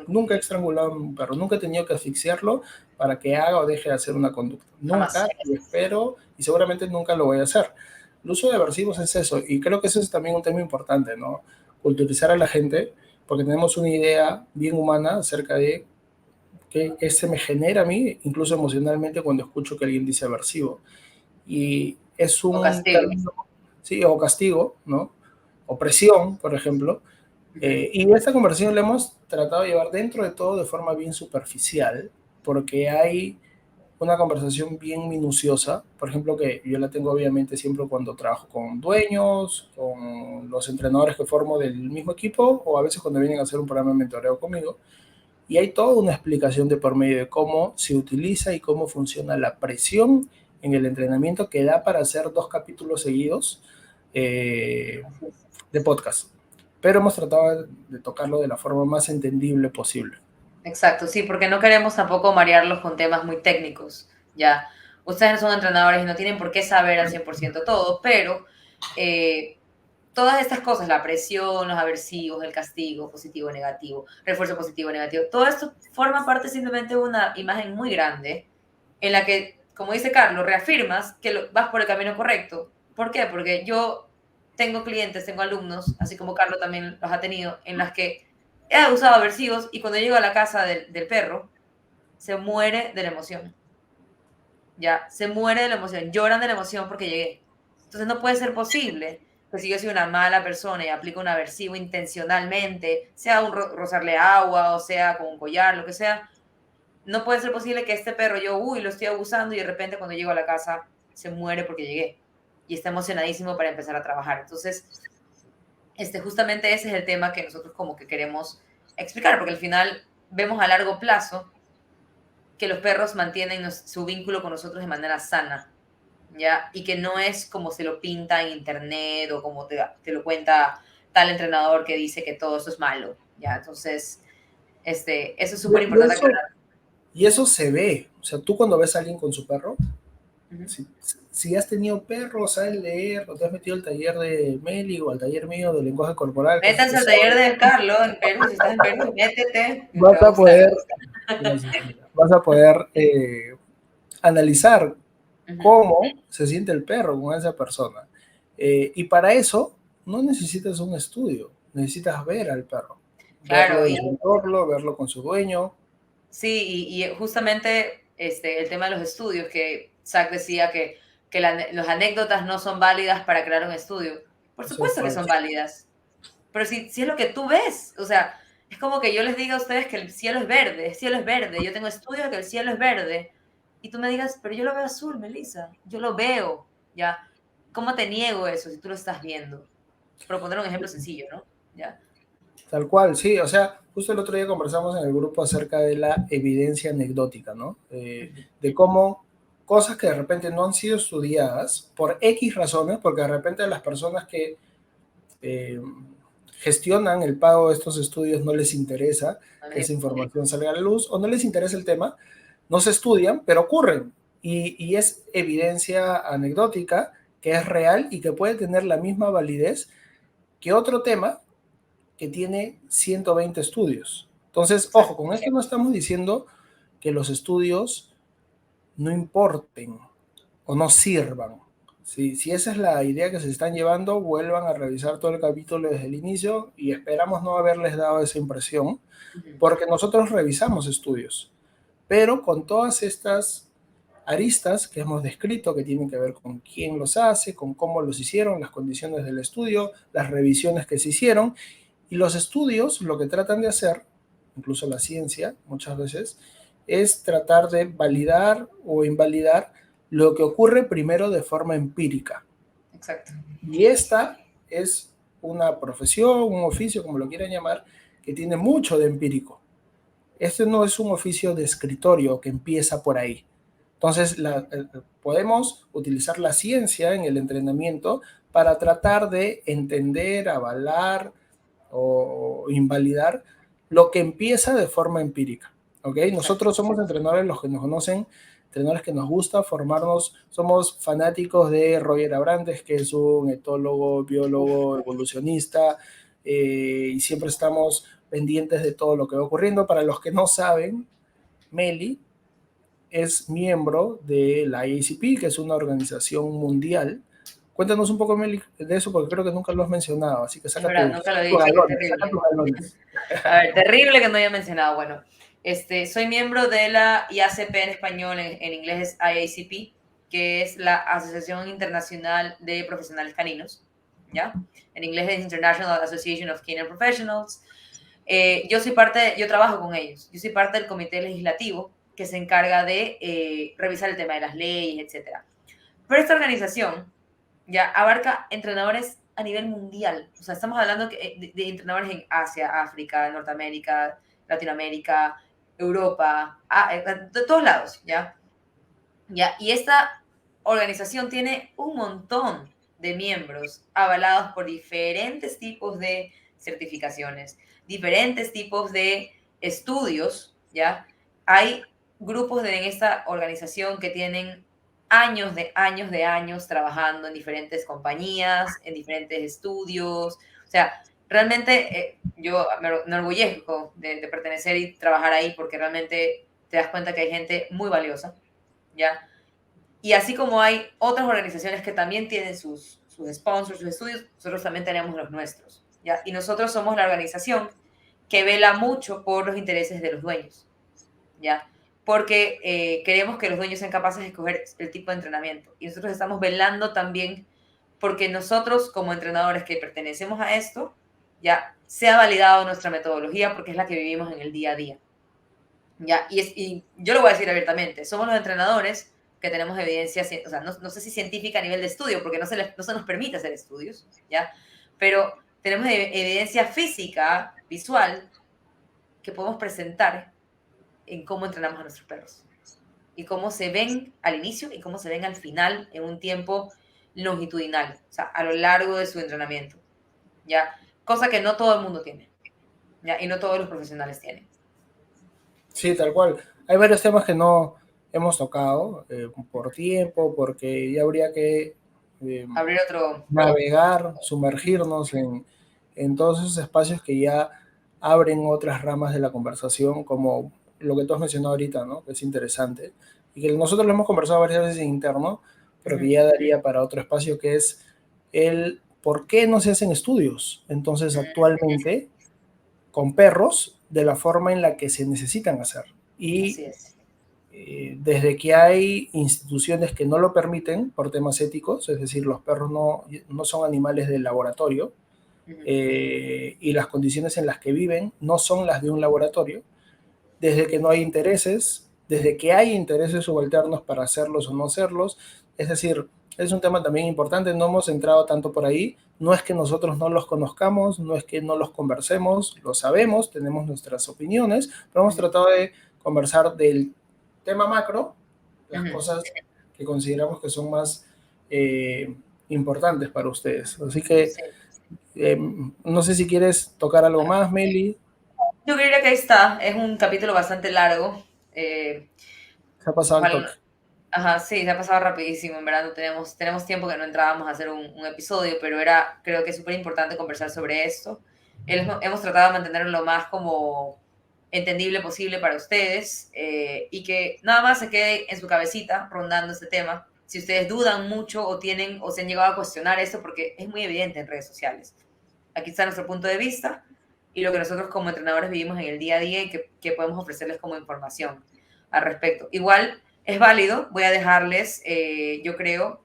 S2: Nunca he estrangulado a un perro, nunca he tenido que asfixiarlo para que haga o deje de hacer una conducta. Nunca, y espero, y seguramente nunca lo voy a hacer. El uso de aversivos es eso, y creo que eso es también un tema importante, ¿no? Culturizar a la gente, porque tenemos una idea bien humana acerca de qué se me genera a mí, incluso emocionalmente, cuando escucho que alguien dice aversivo. Y es un...
S3: O castigo.
S2: Sí, o castigo, ¿no? O presión, por ejemplo. Y esta conversación la hemos tratado de llevar dentro de todo de forma bien superficial, porque hay una conversación bien minuciosa, por ejemplo, que yo la tengo obviamente siempre cuando trabajo con dueños, con los entrenadores que formo del mismo equipo, o a veces cuando vienen a hacer un programa de mentoreo conmigo, y hay toda una explicación de por medio de cómo se utiliza y cómo funciona la presión en el entrenamiento que da para hacer 2 capítulos seguidos de podcast. Pero hemos tratado de tocarlo de la forma más entendible posible.
S3: Exacto, sí, porque no queremos tampoco marearlos con temas muy técnicos, ¿ya? Ustedes no son entrenadores y no tienen por qué saber al 100% todo, pero todas estas cosas, la presión, los aversivos, el castigo, positivo, negativo, refuerzo positivo, negativo, todo esto forma parte simplemente de una imagen muy grande en la que, como dice Carlos, reafirmas que vas por el camino correcto. ¿Por qué? Porque yo tengo clientes, tengo alumnos, así como Carlos también los ha tenido, en las que he usado aversivos y cuando llego a la casa del perro, se muere de la emoción. Ya, se muere de la emoción, lloran de la emoción porque llegué. Entonces no puede ser posible que si yo soy una mala persona y aplico un aversivo intencionalmente, sea un rozarle agua o sea con un collar, lo que sea, no puede ser posible que este perro yo, lo estoy abusando y de repente cuando llego a la casa se muere porque llegué y está emocionadísimo para empezar a trabajar. Entonces, justamente ese es el tema que nosotros como que queremos explicar, porque al final vemos a largo plazo que los perros mantienen su vínculo con nosotros de manera sana, ¿ya? Y que no es como se lo pinta en internet o como te lo cuenta tal entrenador que dice que todo eso es malo, ¿ya? Entonces, eso es súper importante aclarar.
S2: Y eso se ve, o sea, tú cuando ves a alguien con su perro, si has tenido perros, sabes leer, o te has metido al taller de Meli o al taller mío de lenguaje corporal.
S3: Métanse al taller de Carlos en Perú, si estás en Perú, métete.
S2: Vas a poder analizar cómo se siente el perro con esa persona. Y para eso no necesitas un estudio, necesitas ver al perro.
S3: Claro,
S2: verlo en su entorno, verlo con su dueño.
S3: Sí, y justamente el tema de los estudios, que Zach decía que las anécdotas no son válidas para crear un estudio. Por supuesto que son válidas, pero si es lo que tú ves, o sea, es como que yo les diga a ustedes que el cielo es verde, yo tengo estudios de que el cielo es verde, y tú me digas, pero yo lo veo azul, Melissa, yo lo veo, ¿ya? ¿Cómo te niego eso si tú lo estás viendo? Por poner un ejemplo sencillo, ¿no? ¿Ya?
S2: Tal cual, sí, o sea, justo el otro día conversamos en el grupo acerca de la evidencia anecdótica, ¿no? De cómo cosas que de repente no han sido estudiadas por X razones, porque de repente las personas que eh, gestionan el pago de estos estudios no les interesa que esa información salga a la luz o no les interesa el tema, no se estudian, pero ocurren. Y es evidencia anecdótica que es real y que puede tener la misma validez que otro tema que tiene 120 estudios. Entonces, ojo, con esto no estamos diciendo que los estudios no importen o no sirvan. Si esa es la idea que se están llevando, vuelvan a revisar todo el capítulo desde el inicio y esperamos no haberles dado esa impresión, porque nosotros revisamos estudios, pero con todas estas aristas que hemos descrito, que tienen que ver con quién los hace, con cómo los hicieron, las condiciones del estudio, las revisiones que se hicieron, y los estudios lo que tratan de hacer, incluso la ciencia muchas veces, es tratar de validar o invalidar lo que ocurre primero de forma empírica.
S3: Exacto.
S2: Y esta es una profesión, un oficio, como lo quieran llamar, que tiene mucho de empírico. Este no es un oficio de escritorio que empieza por ahí. Entonces, podemos utilizar la ciencia en el entrenamiento para tratar de entender, avalar o invalidar lo que empieza de forma empírica. ¿Ok? Nosotros somos entrenadores, los que nos conocen, entrenadores que nos gusta formarnos, somos fanáticos de Roger Abrantes, que es un etólogo, biólogo, evolucionista, y siempre estamos pendientes de todo lo que va ocurriendo. Para los que no saben, Meli es miembro de la IACP, que es una organización mundial. Cuéntanos un poco, Meli, de eso, porque creo que nunca lo has mencionado, así que saca
S3: nunca lo he dicho, saca tus galones. A ver, terrible que no haya mencionado. Bueno, soy miembro de la IACP en español, en inglés es IACP, que es la Asociación Internacional de Profesionales Caninos, ¿ya? En inglés es International Association of Canine Professionals. Yo trabajo con ellos, yo soy parte del comité legislativo que se encarga de revisar el tema de las leyes, etc. Pero esta organización ya abarca entrenadores a nivel mundial. O sea, estamos hablando de entrenadores en Asia, África, Norteamérica, Latinoamérica, Europa, de todos lados, ¿ya? Y esta organización tiene un montón de miembros avalados por diferentes tipos de certificaciones, diferentes tipos de estudios, ¿ya? Hay grupos en esta organización que tienen años trabajando en diferentes compañías, en diferentes estudios. O sea, realmente yo me enorgullezco de pertenecer y trabajar ahí porque realmente te das cuenta que hay gente muy valiosa, ¿ya? Y así como hay otras organizaciones que también tienen sus sponsors, sus estudios, nosotros también tenemos los nuestros, ¿ya? Y nosotros somos la organización que vela mucho por los intereses de los dueños, ¿ya? Porque queremos que los dueños sean capaces de escoger el tipo de entrenamiento. Y nosotros estamos velando también porque nosotros, como entrenadores que pertenecemos a esto, ya sea validado nuestra metodología porque es la que vivimos en el día a día. ¿Ya? Y yo lo voy a decir abiertamente, somos los entrenadores que tenemos evidencia, o sea, no sé si científica a nivel de estudio, porque no se nos permite hacer estudios, ¿ya? Pero tenemos evidencia física, visual, que podemos presentar en cómo entrenamos a nuestros perros y cómo se ven al inicio y cómo se ven al final en un tiempo longitudinal, o sea, a lo largo de su entrenamiento, ¿ya? Cosa que no todo el mundo tiene, ¿ya? Y no todos los profesionales tienen.
S2: Sí, tal cual. Hay varios temas que no hemos tocado por tiempo, porque ya habría que
S3: abrir otro...
S2: navegar, sumergirnos en todos esos espacios que ya abren otras ramas de la conversación, como lo que tú has mencionado ahorita, ¿no? Que es interesante. Y que nosotros lo hemos conversado varias veces en interno, pero que ya daría para otro espacio, que es el por qué no se hacen estudios. Entonces, actualmente, con perros, de la forma en la que se necesitan hacer. Y desde que hay instituciones que no lo permiten por temas éticos, es decir, los perros no son animales de laboratorio, y las condiciones en las que viven no son las de un laboratorio, desde que no hay intereses, desde que hay intereses subalternos para hacerlos o no hacerlos, es decir, Es un tema también importante, no hemos entrado tanto por ahí. No es que nosotros no los conozcamos, no es que no los conversemos, lo sabemos, tenemos nuestras opiniones, pero hemos tratado de conversar del tema macro, las cosas que consideramos que son más importantes para ustedes. Así que
S3: Sí.
S2: no sé si quieres tocar algo más, Meli.
S3: Yo creería que ahí está. Es un capítulo bastante largo. Eh,
S2: Se ha pasado el
S3: ojalá,
S2: toque.
S3: ajá, sí, se ha pasado rapidísimo. En verdad, no tenemos tiempo que no entrábamos a hacer un episodio, pero creo que es súper importante conversar sobre esto. Hemos tratado de mantenerlo lo más como entendible posible para ustedes y que nada más se quede en su cabecita rondando este tema. Si ustedes dudan mucho o se han llegado a cuestionar esto, porque es muy evidente en redes sociales. Aquí está nuestro punto de vista y lo que nosotros como entrenadores vivimos en el día a día y que podemos ofrecerles como información al respecto. Igual es válido, voy a dejarles, yo creo,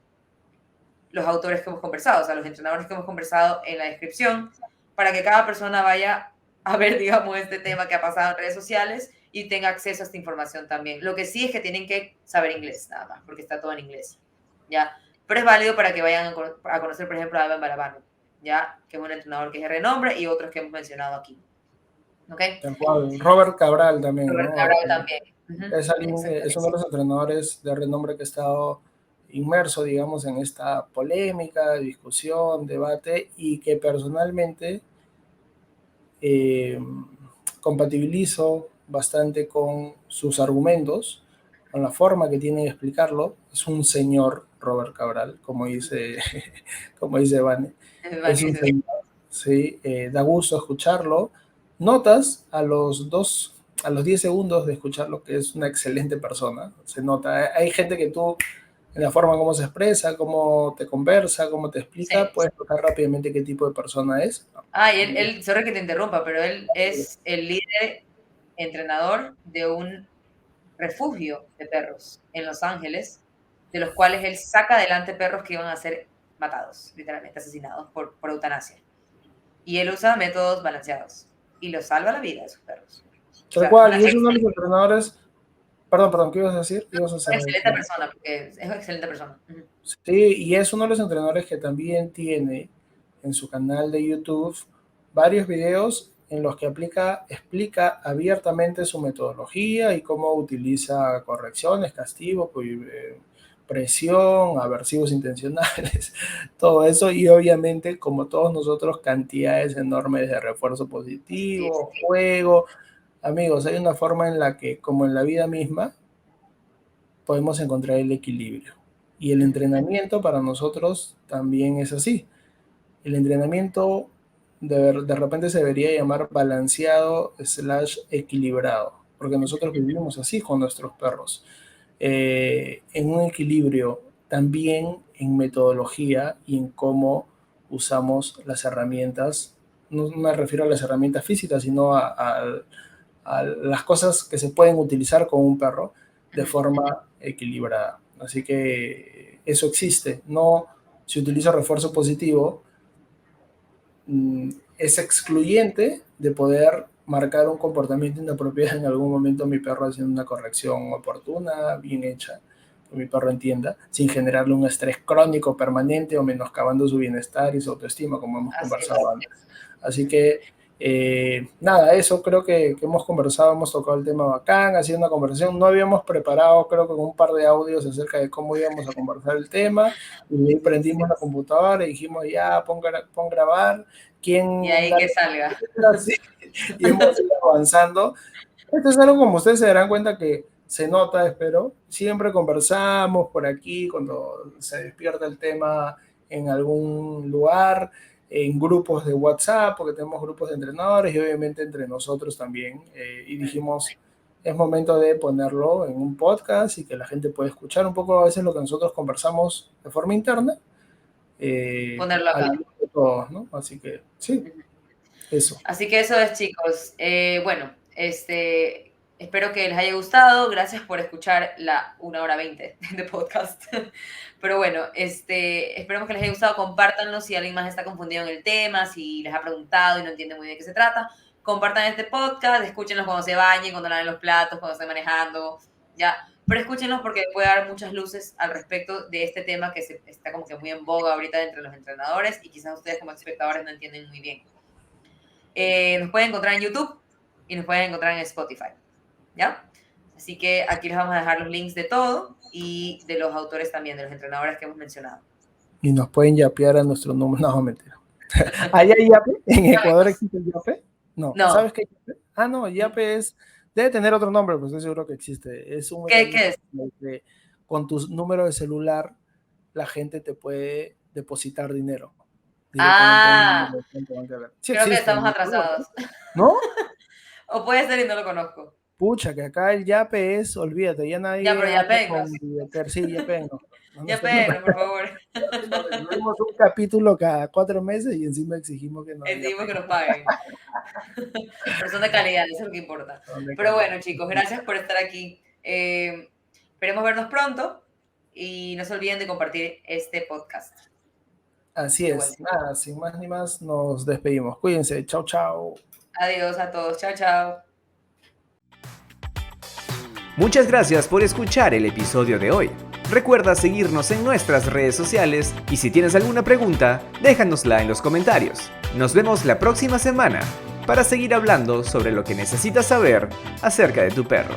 S3: los autores que hemos conversado, o sea, los entrenadores que hemos conversado en la descripción, para que cada persona vaya a ver, digamos, este tema que ha pasado en redes sociales y tenga acceso a esta información también. Lo que sí es que tienen que saber inglés, nada más, porque está todo en inglés, ¿ya? Pero es válido para que vayan a conocer, por ejemplo, a Evan Barabano, ¿ya? Que es un entrenador que es de renombre y otros que hemos mencionado aquí, ¿ok?
S2: Tal cual. Robert Cabral también,
S3: Robert
S2: ¿no?
S3: Cabral también.
S2: Es uno de los entrenadores de renombre que ha estado inmerso, digamos, en esta polémica, discusión, debate, y que personalmente eh, compatibilizo bastante con sus argumentos, con la forma que tiene de explicarlo. Es un señor Robert Cabral, como dice Vane. Es un señor, sí, da gusto escucharlo. Notas a los 10 segundos de escucharlo que es una excelente persona. Se nota. Hay gente que tú, en la forma como se expresa, cómo te conversa, cómo te explica,
S3: Sí.
S2: puedes notar rápidamente qué tipo de persona es.
S3: Ah, y sorry que te interrumpa, pero él es el líder entrenador de un refugio de perros en Los Ángeles, de los cuales él saca adelante perros que iban a ser matados, literalmente asesinados por eutanasia. Y él usa métodos balanceados y los salva la vida de sus perros. O
S2: Tal
S3: sea,
S2: cual, y es uno de los entrenadores. Perdón, ¿qué ibas a decir? Ibas a hacer.
S3: una excelente persona, porque es una excelente persona.
S2: Sí, y es uno de los entrenadores que también tiene en su canal de YouTube varios videos en los que explica abiertamente su metodología y cómo utiliza correcciones, castigos, presión, aversivos intencionales, todo eso, y obviamente, como todos nosotros, cantidades enormes de refuerzo
S3: Sí,
S2: positivo, juego. Amigos, hay una forma en la que, como en la vida misma, podemos encontrar el equilibrio. Y el entrenamiento para nosotros también es así. El entrenamiento de repente se debería llamar balanceado / equilibrado, porque nosotros vivimos así con nuestros perros. En un equilibrio también en metodología y en cómo usamos las herramientas. No me refiero a las herramientas físicas, sino a las cosas que se pueden utilizar con un perro de forma equilibrada. Así que eso existe. No se utiliza refuerzo positivo, es excluyente de poder marcar un comportamiento inapropiado en algún momento mi perro haciendo una corrección oportuna, bien hecha, que mi perro entienda, sin generarle un estrés crónico permanente o menoscabando su bienestar y su autoestima, como hemos
S3: así
S2: conversado
S3: es.
S2: antes. Así que nada, eso creo que hemos conversado, hemos tocado el tema bacán, ha sido una conversación, no habíamos preparado creo que un par de audios acerca de cómo íbamos a conversar el tema, y ahí prendimos la computadora y dijimos ya, pon grabar,
S3: Y
S2: quién
S3: ahí
S2: da
S3: que salga.
S2: así, y hemos ido avanzando. Esto es algo como ustedes se darán cuenta que se nota, espero, siempre conversamos por aquí cuando se despierta el tema en algún lugar, en grupos de WhatsApp, porque tenemos grupos de entrenadores y obviamente entre nosotros también. Y dijimos, es momento de ponerlo en un podcast y que la gente pueda escuchar un poco a veces lo que nosotros conversamos de forma interna,
S3: Ponerlo
S2: a la
S3: acá.
S2: luz de todos, ¿no? Así que sí, eso.
S3: Así que eso es, chicos. Bueno, espero que les haya gustado. Gracias por escuchar la 1 hora 20 de podcast. Pero bueno, esperemos que les haya gustado. Compártanlo si alguien más está confundido en el tema, si les ha preguntado y no entiende muy bien de qué se trata. Compartan este podcast, escúchenlos cuando se bañen, cuando laven los platos, cuando estén manejando. Ya, pero escúchenlos porque puede dar muchas luces al respecto de este tema que está como que muy en boga ahorita entre los entrenadores y quizás ustedes como espectadores no entienden muy bien. Nos pueden encontrar en YouTube y nos pueden encontrar en Spotify, ¿ya? Así que aquí les vamos a dejar los links de todo y de los autores también, de los entrenadores que hemos mencionado.
S2: Y nos pueden yapear a nuestro número. No, mentira. ¿Allá hay yape? ¿En Ecuador existe el yape? No. ¿Sabes qué es yape? Ah, no, yape es... Debe tener otro nombre, pero estoy seguro que existe. Es un...
S3: ¿Qué es?
S2: Con tu número de celular, la gente te puede depositar dinero.
S3: Ah,
S2: sí,
S3: creo existe, que estamos atrasados.
S2: ¿No?
S3: O puede ser y no lo conozco.
S2: Pucha, que acá el yape es, olvídate, ya nadie...
S3: Ya, pero yapenos.
S2: Sí, yapenos.
S3: Yapenos, por favor.
S2: Tenemos un capítulo cada 4 meses y encima exigimos que
S3: nos paguen. Pero son de calidad, eso es lo que importa. Pero bueno, chicos, gracias por estar aquí. Esperemos vernos pronto y no se olviden de compartir este podcast.
S2: Así es. Nada, sin más ni más, nos despedimos. Cuídense. Chao, chao.
S3: Adiós a todos. Chao, chao.
S1: Muchas gracias por escuchar el episodio de hoy. Recuerda seguirnos en nuestras redes sociales y si tienes alguna pregunta, déjanosla en los comentarios. Nos vemos la próxima semana para seguir hablando sobre lo que necesitas saber acerca de tu perro.